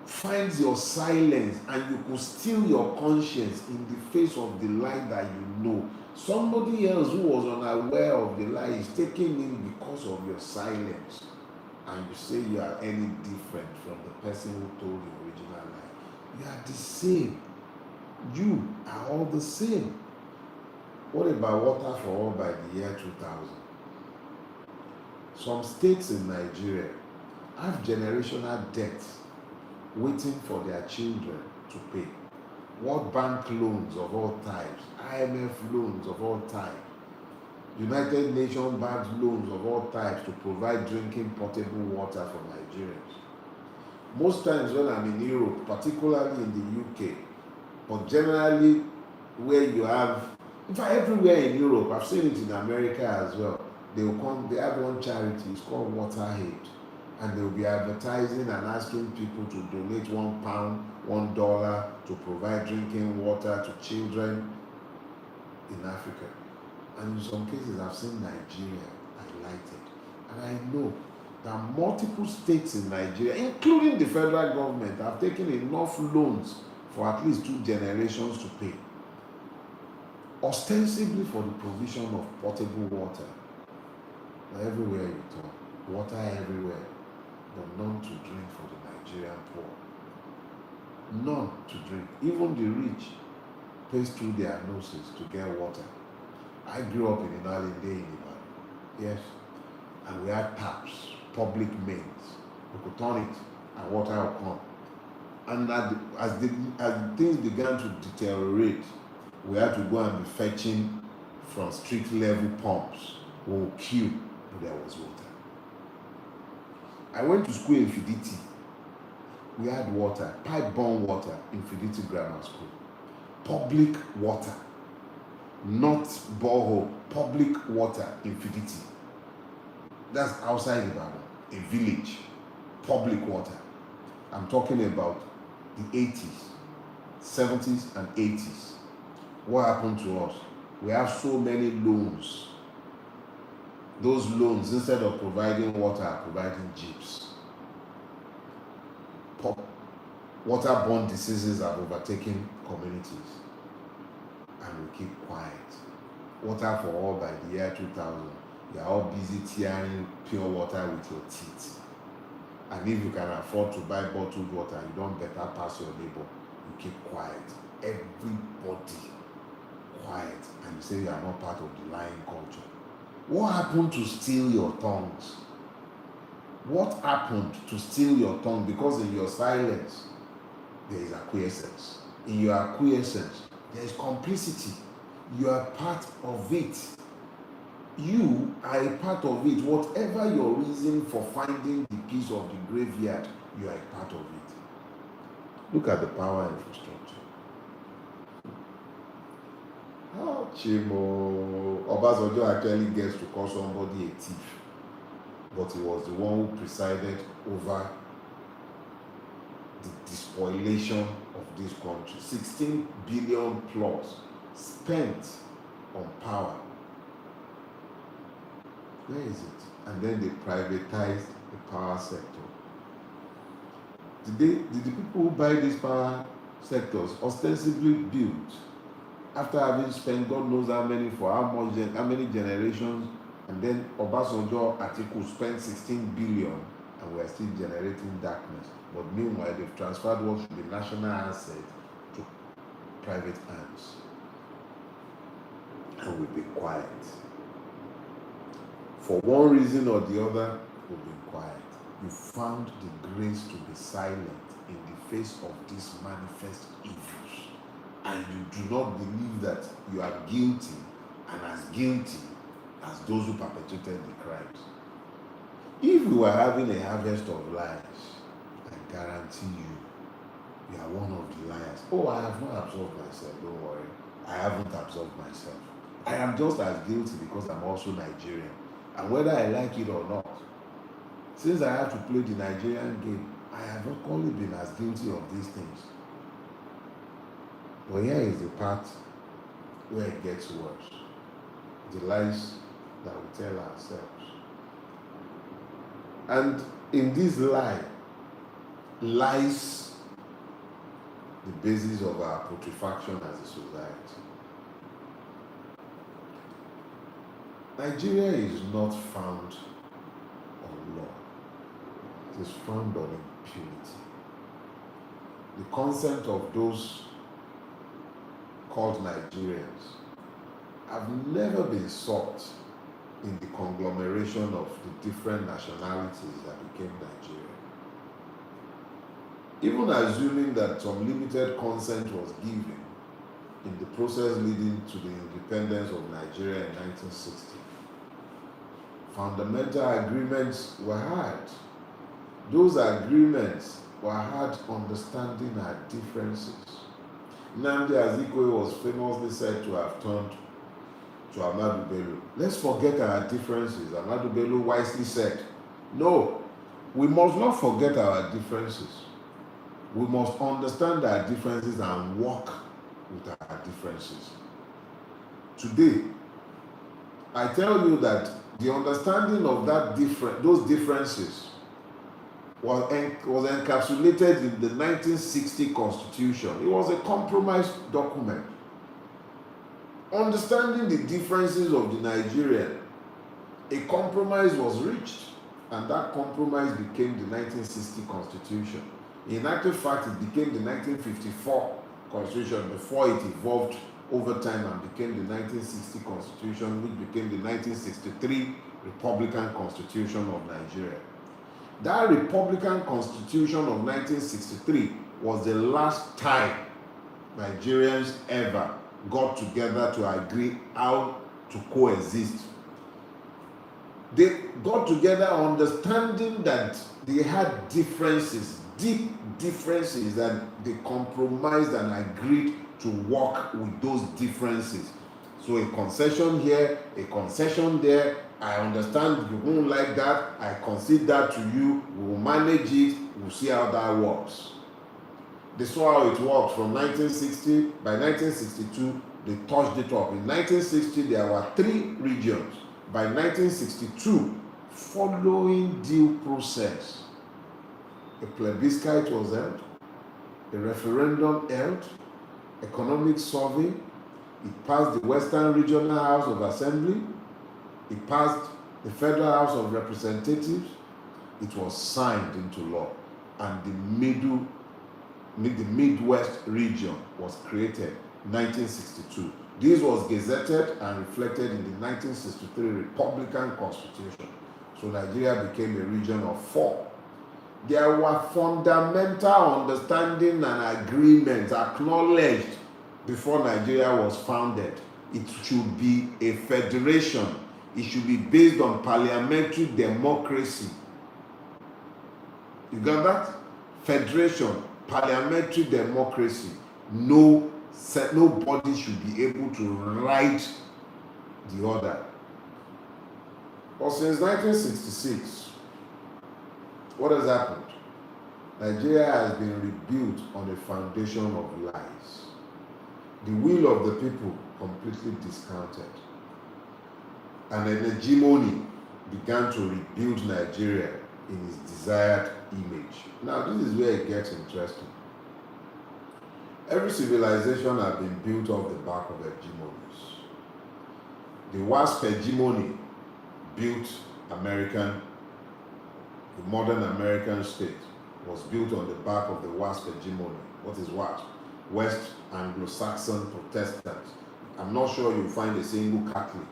finds your silence and you could steal your conscience in the face of the lie that you know, Somebody else who was unaware of the lie is taking in because of your silence. And you say you are any different from the person who told the original lie. You are the same. You are all the same. What about water for all by the year 2000? Some states in Nigeria have generational debts waiting for their children to pay. World Bank loans of all types, IMF loans of all types, United Nations bank loans of all types to provide drinking potable water for Nigerians. Most times when I'm in Europe, particularly in the UK, but generally where you have, in fact everywhere in Europe, I've seen it in America as well, they have one charity, it's called Water Aid, and they'll be advertising and asking people to donate £1, $1 to provide drinking water to children in Africa. And in some cases, I've seen Nigeria highlighted. And I know that multiple states in Nigeria, including the federal government, have taken enough loans for at least 2 generations to pay, ostensibly for the provision of potable water. Now, everywhere you turn, water everywhere, but none to drink for the Nigerian poor. None to drink. Even the rich pays through their noses to get water. I grew up in Inalinde in Ibadan, yes, and we had taps, public mains. We could turn it and water would come. And as things began to deteriorate, we had to go and be fetching from street level pumps. We would queue, but there was water. I went to school in Fiditi. We had water, pipe-borne water in Fiditi Grammar School. Public water, not borehole, public water in Fiditi. That's outside Ibadan, a village, public water. I'm talking about the 80s, 70s and 80s. What happened to us? We have so many loans. Those loans, instead of providing water, are providing jeeps. Waterborne diseases have overtaken communities, and we keep quiet. Water for all by the year 2000. You are all busy tearing pure water with your teeth. And if you can afford to buy bottled water, you don't better pass your neighbor. You keep quiet. Everybody quiet. And you say you are not part of the lying culture. What happened to steal your tongues? What happened to steal your tongue? Because in your silence, there is acquiescence. In your acquiescence, there is complicity. You are part of it. You are a part of it. Whatever your reason for finding the keys of the graveyard, you are a part of it. Look at the power infrastructure. How Chimo Obasanjo actually gets to call somebody a thief, but he was the one who presided over the despoliation of this country. 16 billion plus spent on power. Where is it? And then they privatized the power sector. Did the people who buy these power sectors ostensibly build, after having spent God knows how many for how many generations, and then Obasanjo Atiku spent 16 billion and we're still generating darkness. But meanwhile, they've transferred what should be national asset to private hands. And we've been quiet. For one reason or the other, we've been quiet. You found the grace to be silent in the face of these manifest evils. And you do not believe that you are guilty and as guilty as those who perpetrated the crimes. If we were having a harvest of lies, I guarantee you are one of the liars. Oh, I have not absorbed myself, don't worry. I haven't absorbed myself. I am just as guilty because I'm also Nigerian. And whether I like it or not, since I have to play the Nigerian game, I have not only been as guilty of these things. But here is the part where it gets worse. The lies that we tell ourselves. And in this lie lies the basis of our putrefaction as a society. Nigeria is not found on law, it is found on impunity. The consent of those called Nigerians have never been sought in the conglomeration of the different nationalities that became Nigeria. Even assuming that some limited consent was given in the process leading to the independence of Nigeria in 1960, fundamental agreements were had. Those agreements were had understanding our differences. Nnamdi Azikiwe was famously said to have turned to Ahmadu Bello, let's forget our differences. Ahmadu Bello wisely said, no, we must not forget our differences. We must understand our differences and work with our differences. Today, I tell you that the understanding of those differences was encapsulated in the 1960 Constitution. It was a compromise document. Understanding the differences of the Nigerian, a compromise was reached, and that compromise became the 1960 Constitution. In actual fact, it became the 1954 Constitution before it evolved over time and became the 1960 Constitution, which became the 1963 Republican Constitution of Nigeria. That Republican Constitution of 1963 was the last time Nigerians ever got together to agree how to coexist. They got together understanding that they had differences, deep differences, that they compromised and agreed to work with those differences. So a concession here, a concession there. I understand you won't like that. I concede that to you. We will manage it. We'll see how that works. They saw how it worked from 1960. By 1962, they touched it up. In 1960, there were 3 regions. By 1962, following due process, a plebiscite was held, a referendum held, economic survey, it passed the Western Regional House of Assembly, it passed the Federal House of Representatives, it was signed into law, and the Midwest region was created in 1962. This was gazetted and reflected in the 1963 Republican Constitution. So Nigeria became a region of 4. There were fundamental understanding and agreements acknowledged before Nigeria was founded. It should be a federation. It should be based on parliamentary democracy. You got that? Federation, parliamentary democracy. Nobody should be able to write the order. But since 1966, what has happened? Nigeria has been rebuilt on a foundation of lies. The will of the people completely discounted. And an hegemony began to rebuild Nigeria in its desired image. Now, this is where it gets interesting. Every civilization has been built off the back of hegemonies. The WASP hegemony built the modern American state was built on the back of the WASP hegemony. What is WASP? West Anglo-Saxon Protestants. I'm not sure you'll find a single Catholic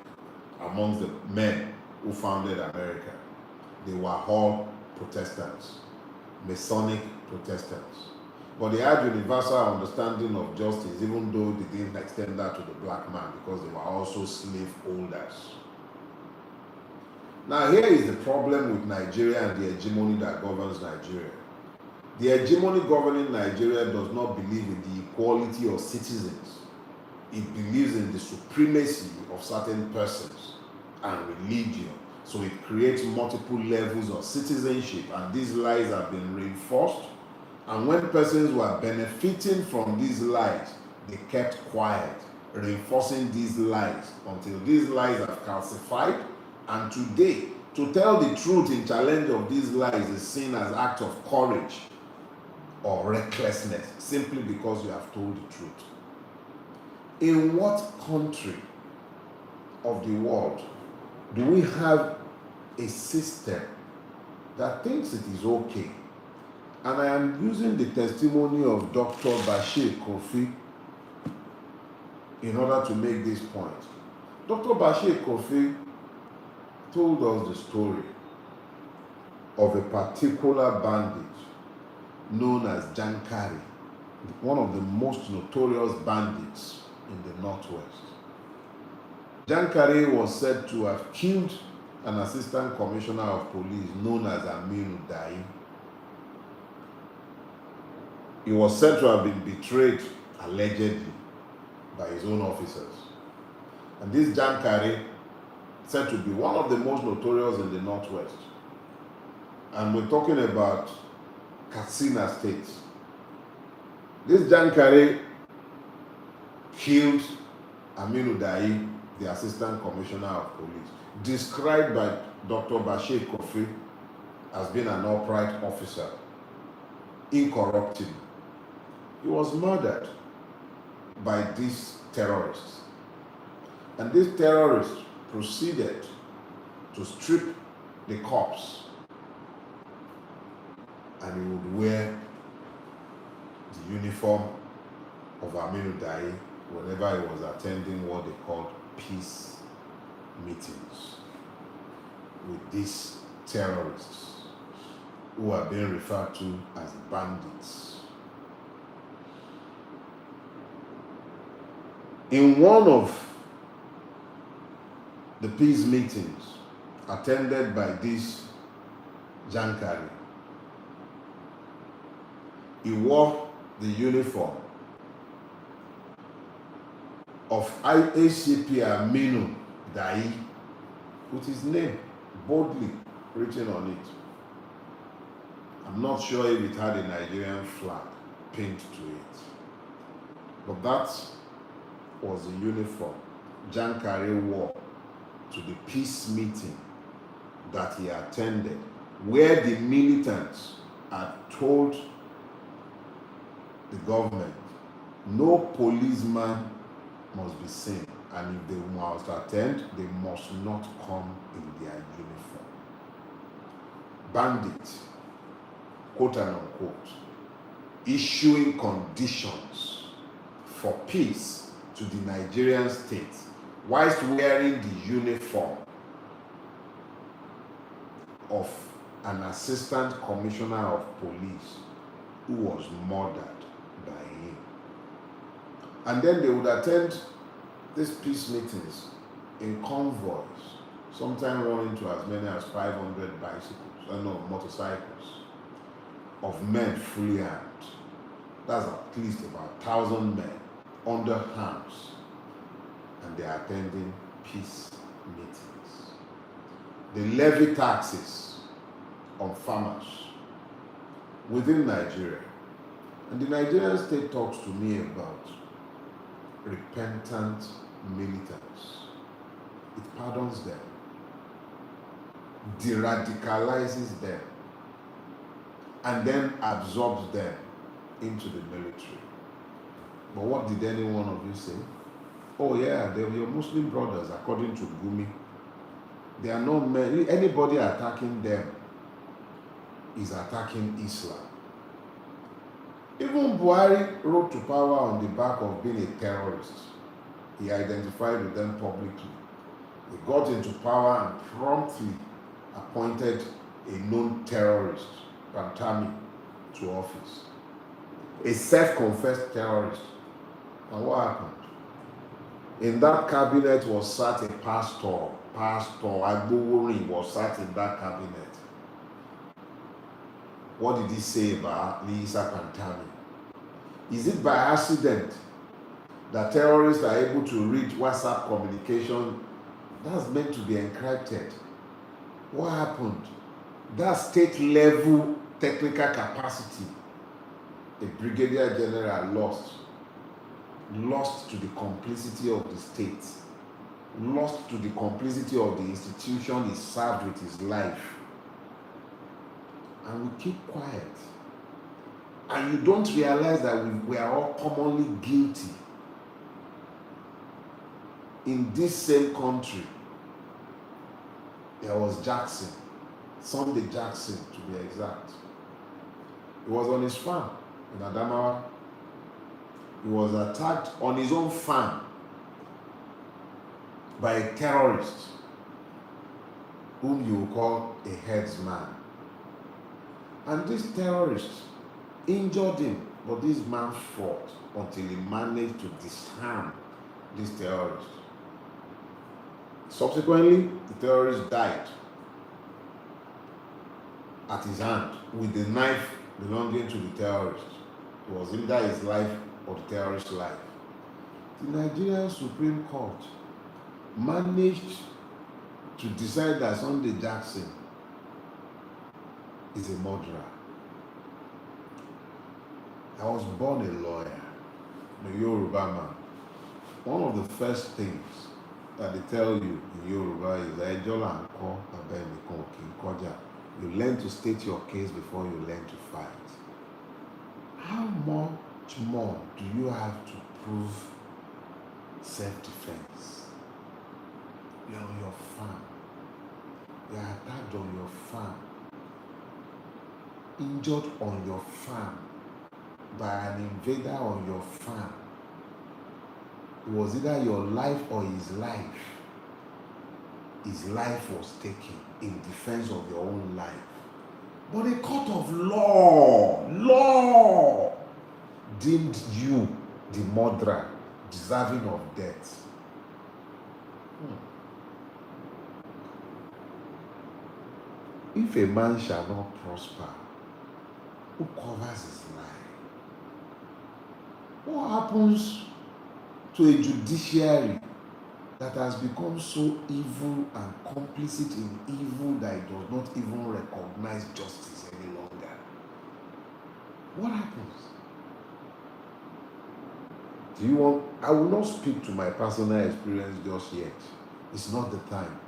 amongst the men who founded America. They were all Protestants, Masonic Protestants. But they had universal understanding of justice, even though they didn't extend that to the black man, because they were also slave holders. Now, here is the problem with Nigeria and the hegemony that governs Nigeria. The hegemony governing Nigeria does not believe in the equality of citizens. It believes in the supremacy of certain persons and religion. So it creates multiple levels of citizenship, and these lies have been reinforced. And when persons were benefiting from these lies, they kept quiet, reinforcing these lies until these lies have calcified. And today, to tell the truth in challenge of these lies is seen as an act of courage or recklessness, simply because you have told the truth. In what country of the world do we have a system that thinks it is okay? And I am using the testimony of Dr. Bashir Kofi in order to make this point. Dr. Bashir Kofi told us the story of a particular bandit known as Jankari, one of the most notorious bandits in the Northwest. Jankari was said to have killed an assistant commissioner of police known as Aminu Dai. He was said to have been betrayed, allegedly, by his own officers. And this Jankari said to be one of the most notorious in the Northwest. And we're talking about Katsina State. This Jankari killed Aminu Dai, the assistant commissioner of police, described by Dr. Bashir Kofi as being an upright officer, incorruptible. He was murdered by these terrorists. And these terrorists proceeded to strip the corpse, and he would wear the uniform of Aminu Dai whenever he was attending what they called peace meetings with these terrorists who are being referred to as bandits. In one of the peace meetings attended by this Jankari, he wore the uniform of ACP Aminu Dai with his name boldly written on it. I'm not sure if it had a Nigerian flag pinned to it, but that was the uniform Jankari wore to the peace meeting that he attended, where the militants had told the government no policeman must be seen, and if they must attend, they must not come in their uniform. Bandits, quote and unquote, issuing conditions for peace to the Nigerian state whilst wearing the uniform of an assistant commissioner of police who was murdered by him. And then they would attend these peace meetings in convoys, sometimes running to as many as 500 motorcycles of men fully armed. That's at least about 1,000 men under arms, and they are attending peace meetings. They levy taxes on farmers within Nigeria. And the Nigerian state talks to me about repentant militants. It pardons them, de-radicalizes them, and then absorbs them into the military. But what did any one of you say? Oh yeah, they were your Muslim brothers, according to Gumi. They are not men. Anybody attacking them is attacking Islam. Even Buhari rode to power on the back of being a terrorist. He identified with them publicly. He got into power and promptly appointed a known terrorist, Farotimi, to office. A self-confessed terrorist. And what happened? In that cabinet was sat a pastor. Agbowori was sat in that cabinet. What did he say about Lisa Farotimi? Is it by accident that terrorists are able to read WhatsApp communication that's meant to be encrypted? What happened? That state level technical capacity, a brigadier general lost to the complicity of the state, lost to the complicity of the institution he served with his life. And we keep quiet. And you don't realize that we are all commonly guilty in this same country There was Jackson, Sunday Jackson to be exact. He was on his farm in Adamawa. He was attacked on his own farm by a terrorist whom you call a headsman. And this terrorist injured him, but this man fought until he managed to disarm this terrorist. Subsequently, the terrorist died at his hand with the knife belonging to the terrorist. It was either his life or the terrorist's life. The Nigerian Supreme Court managed to decide that Sunday Jackson is a murderer. I was born a lawyer, a Yoruba man. One of the first things that they tell you in Yoruba is Ejola Nko Abeniko Kinkoja. You learn to state your case before you learn to fight. How much more do you have to prove self-defense? You're on your farm. You're attacked on your farm. Injured on your farm by an invader on your farm. It was either your life or his life. His life was taken in defense of your own life. But a court of law deemed you, the murderer, deserving of death. If a man shall not prosper, who covers his life? What happens to a judiciary that has become so evil and complicit in evil that it does not even recognize justice any longer? What happens? Do you want? I will not speak to my personal experience just yet. It's not the time.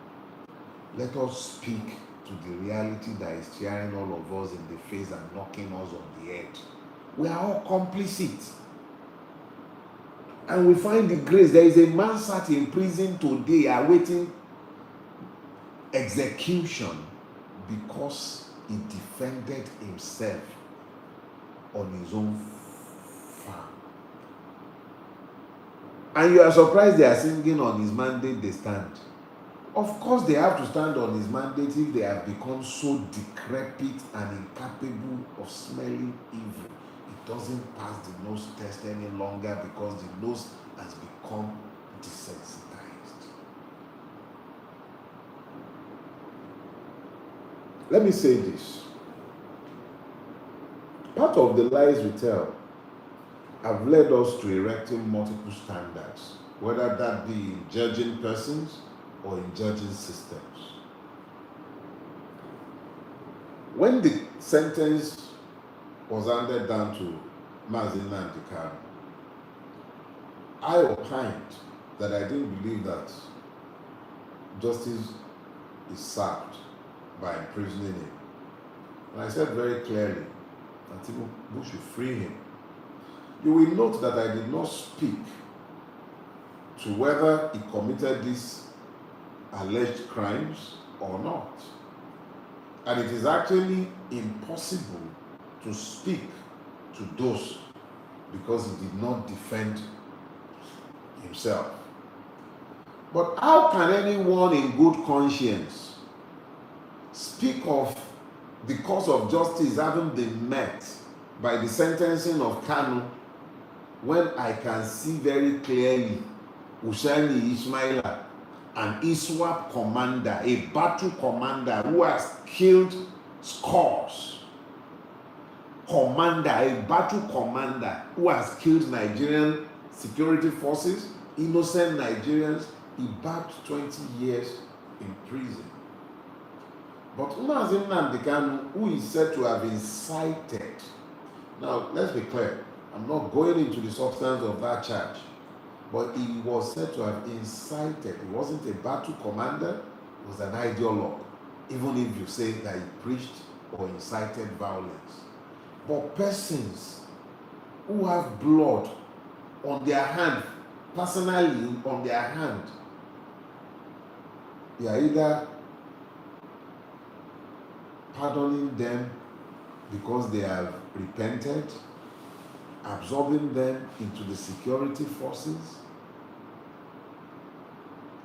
Let us speak to the reality that is staring all of us in the face and knocking us on the head. We are all complicit. And we find the grace. There is a man sat in prison today awaiting execution because he defended himself on his own farm. And you are surprised they are singing on his mandate they stand. Of course they have to stand on his mandate if they have become so decrepit and incapable of smelling evil. It doesn't pass the nose test any longer because the nose has become desensitized. Let me say this. Part of the lies we tell have led us to erecting multiple standards, whether that be in judging persons or in judging systems. When the sentence was handed down to Mazi Nnamdi Kanu, I opined that I didn't believe that justice is served by imprisoning him. And I said very clearly that Tinubu should free him. You will note that I did not speak to whether he committed these alleged crimes or not. And it is actually impossible to speak to those because he did not defend himself. But how can anyone in good conscience speak of the cause of justice having been met by the sentencing of Kanu when I can see very clearly Usaini Ismaila, an ISWAP commander, a battle commander who has killed scores, a battle commander who has killed Nigerian security forces, innocent Nigerians, he backed 20 years in prison. But Mazi Nnamdi Kanu, who is said to have incited, now let's be clear, I'm not going into the substance of that charge, but he was said to have incited. He wasn't a battle commander, he was an ideologue, even if you say that he preached or incited violence. But persons who have blood on their hand, personally on their hand, they are either pardoning them because they have repented, absorbing them into the security forces,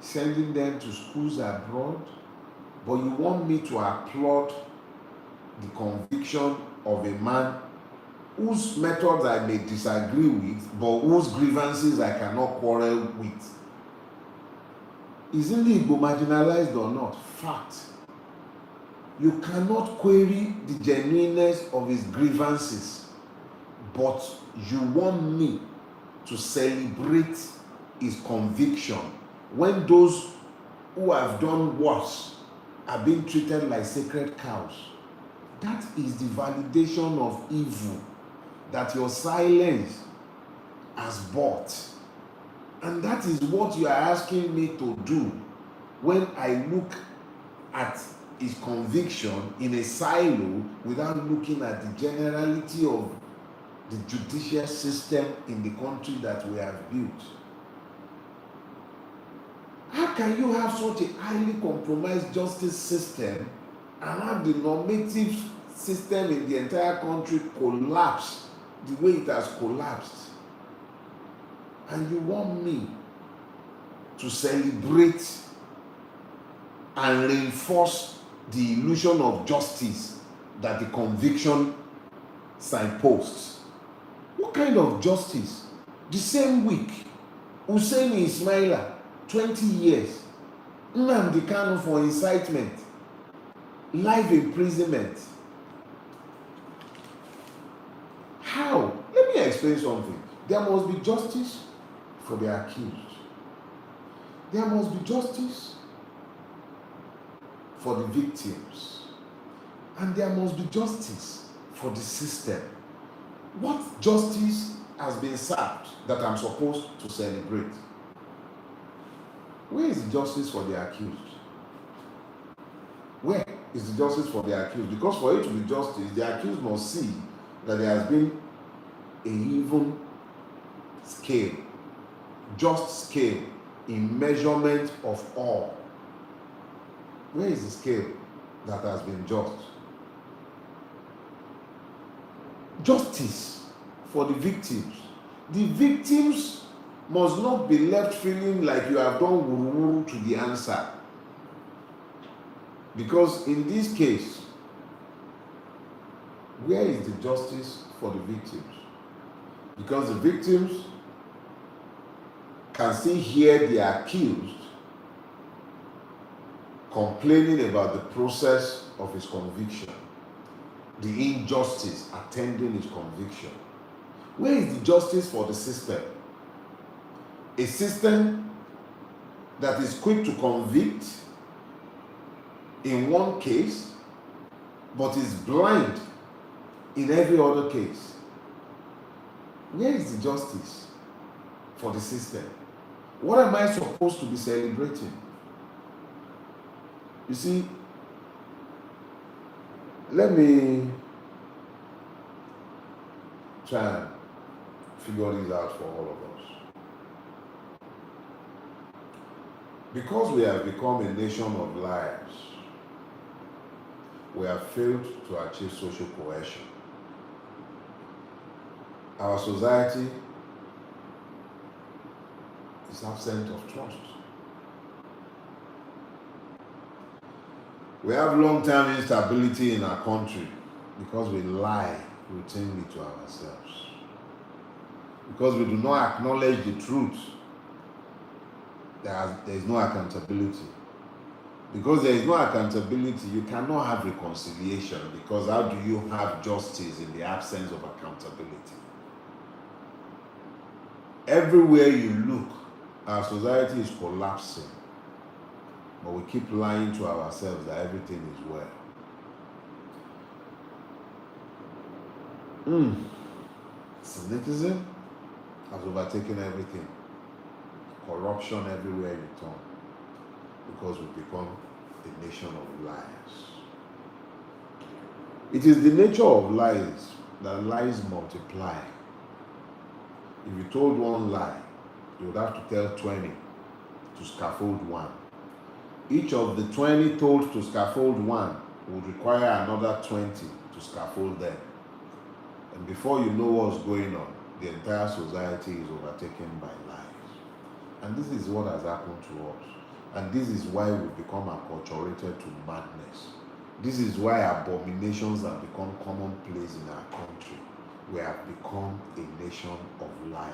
sending them to schools abroad, but you want me to applaud the conviction of a man whose methods I may disagree with, but whose grievances I cannot quarrel with. Is the Igbo marginalized or not? Fact. You cannot query the genuineness of his grievances, but you want me to celebrate his conviction when those who have done worse are being treated like sacred cows. That is the validation of evil that your silence has bought. And that is what you are asking me to do when I look at his conviction in a silo without looking at the generality of the judicial system in the country that we have built. How can you have such a highly compromised justice system and have the normative system in the entire country collapse the way it has collapsed? And you want me to celebrate and reinforce the illusion of justice that the conviction signposts? What kind of justice? The same week, Hussein Ismaila, 20 years, Nnamdi Kanu for incitement, life imprisonment. How? Let me explain something. There must be justice for the accused. There must be justice for the victims. And there must be justice for the system. What justice has been served that I'm supposed to celebrate? Where is the justice for the accused? Where is the justice for the accused? Because for it to be justice, the accused must see that there has been a even scale, just scale in measurement of all. Where is the scale that has been just? Justice for the victims. The victims must not be left feeling like you have done wuru-wuru to the answer. Because in this case, where is the justice for the victims? Because the victims can still hear the accused complaining about the process of his conviction, the injustice attending his conviction. Where is the justice for the system? A system that is quick to convict in one case, but is blind in every other case. Where is the justice for the system? What am I supposed to be celebrating? You see, let me try and figure this out for all of us. Because we have become a nation of liars, we have failed to achieve social cohesion. Our society is absent of trust. We have long-term instability in our country because we lie routinely to ourselves. Because we do not acknowledge the truth. There is no accountability. Because there is no accountability, you cannot have reconciliation, because how do you have justice in the absence of accountability? Everywhere you look, our society is collapsing, but we keep lying to ourselves that everything is well. Cynicism has overtaken everything. Corruption everywhere you turn, because we've become a nation of liars. It is the nature of lies that lies multiply. If you told one lie, you would have to tell 20 to scaffold one. Each of the 20 told to scaffold one would require another 20 to scaffold them. And before you know what's going on, the entire society is overtaken by lies. And this is what has happened to us. And this is why we've become acculturated to madness. This is why abominations have become commonplace in our country. We have become a nation of liars.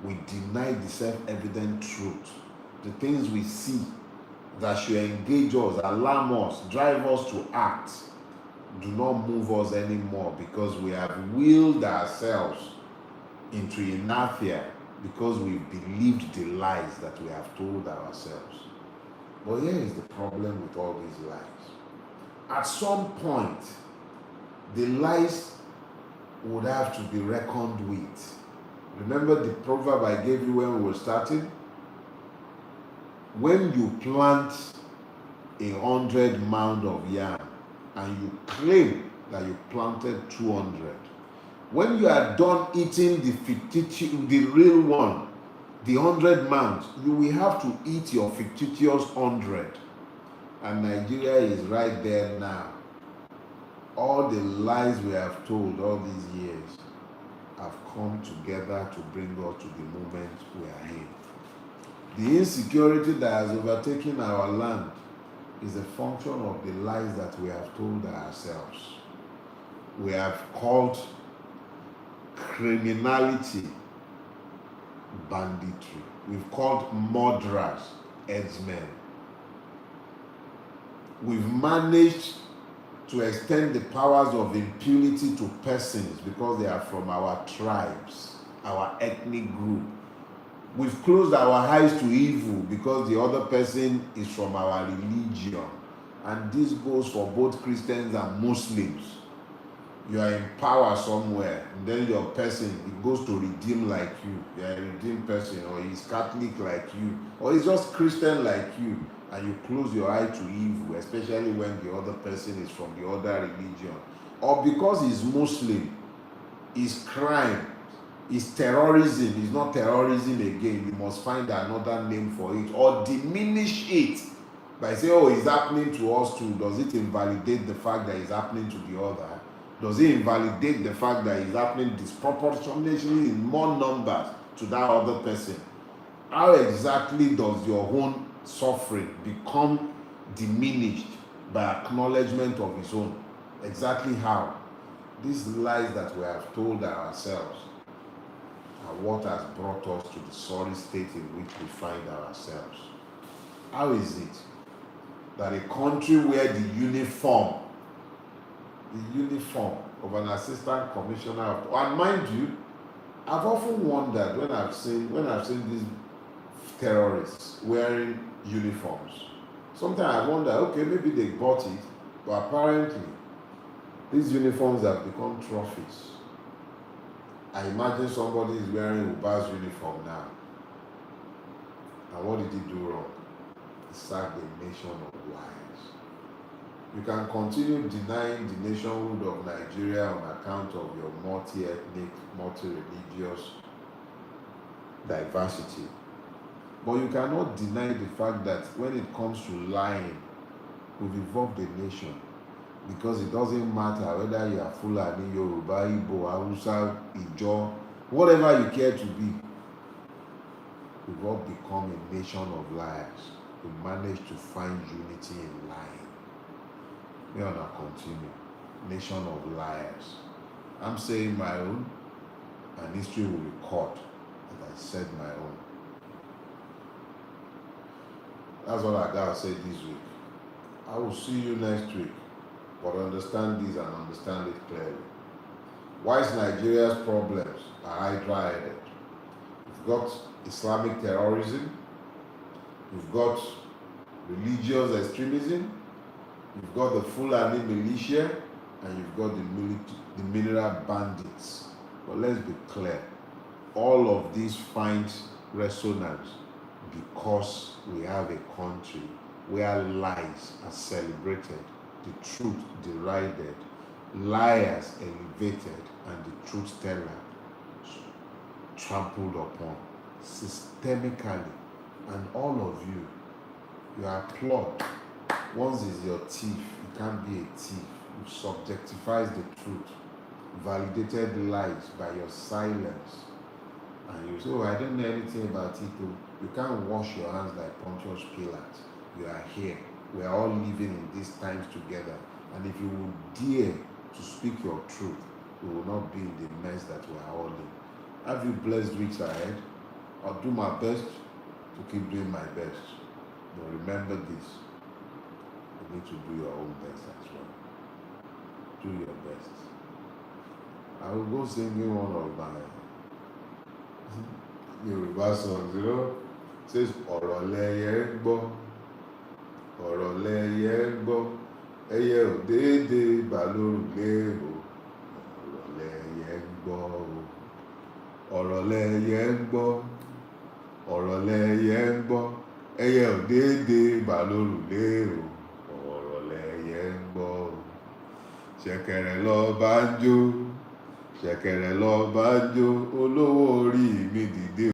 We deny the self-evident truth. The things we see that should engage us, alarm us, drive us to act, do not move us anymore, because we have willed ourselves into inertia because we believed the lies that we have told ourselves. But here is the problem with all these lies. At some point, the lies would have to be reckoned with. Remember the proverb I gave you when we were starting? When you plant 100 mound of yam and you claim that you planted 200, when you are done eating the real one, the 100 mounds, you will have to eat your fictitious 100. And Nigeria is right there now. All the lies we have told all these years have come together to bring us to the moment we are in. The insecurity that has overtaken our land is a function of the lies that we have told ourselves. We have called criminality banditry. We've called murderers headsmen. We've managed to extend the powers of impunity to persons because they are from our tribes, our ethnic group. We've closed our eyes to evil because the other person is from our religion. And this goes for both Christians and Muslims. You are in power somewhere, and then your person, it goes to redeem like you. You are a redeemed person, or he's Catholic like you, or he's just Christian like you, and you close your eye to evil, especially when the other person is from the other religion. Or because he's Muslim, is crime, is terrorism, is not terrorism again. You must find another name for it, or diminish it by saying, oh, it's happening to us too. Does it invalidate the fact that it's happening to the other? Does it invalidate the fact that it's happening disproportionately in more numbers to that other person? How exactly does your own suffering become diminished by acknowledgement of his own? Exactly how? These lies that we have told ourselves are what has brought us to the sorry state in which we find ourselves. How is it that a country where the uniform of an assistant commissioner and mind you, I've often wondered when I've seen these terrorists wearing uniforms. Sometimes I wonder, okay, maybe they bought it, but apparently these uniforms have become trophies. I imagine somebody is wearing Uba's uniform now. And what did he do wrong? He sacked the nation of lies. You can continue denying the nationhood of Nigeria on account of your multi-ethnic, multi-religious diversity. But you cannot deny the fact that when it comes to lying, we've evolved a nation. Because it doesn't matter whether you are Fulani, Yoruba, Igbo, Hausa, Ijaw, whatever you care to be, we've all become a nation of liars. We managed to find unity in lying. We are not continue. Nation of liars. I'm saying my own, and history will record that I said my own. That's what I gotta say this week. I will see you next week, but understand this and understand it clearly. Whilst Nigeria's problems are hydra-headed, we've got Islamic terrorism, we've got religious extremism, you've got the Fulani militia, and you've got the mineral bandits. But let's be clear, all of these find resonance because we have a country where lies are celebrated, the truth derided, liars elevated, and the truth teller trampled upon systemically. And all of you are applaud Once is your thief, it can't be a thief. You subjectifies the truth, validated lies by your silence. And you say, oh, I don't know anything about it. Oh. You can't wash your hands like Pontius Pilate. You are here. We are all living in these times together. And if you would dare to speak your truth, we will not be in the mess that we are all in. Have you blessed weeks ahead? I'll do my best to keep doing my best. But remember this. You need to do your own best as well. Do your best. I will go singing one of my Yoruba songs, you know. It says, ọ̀rọ̀ lẹyẹ ń gbọ́, ọ̀rọ̀ lẹyẹ ń gbọ́, ẹyẹ ò déédéé bà lórùlé o. Ọ̀rọ̀ lẹyẹ ń gbọ́ o. Ọ̀rọ̀ lẹyẹ ń gbọ́, ọ̀rọ̀ lẹyẹ ń gbọ́, ẹyẹ ò déédéé bà lórùlé o. Ọ̀rọ̀ lẹyẹ ń gbọ́ o. Ṣẹ̀kẹ̀rẹ̀ lọ bá ń jó, ṣẹ̀kẹ̀rẹ̀ lọ bá ń jó, olówó orí mi dìde.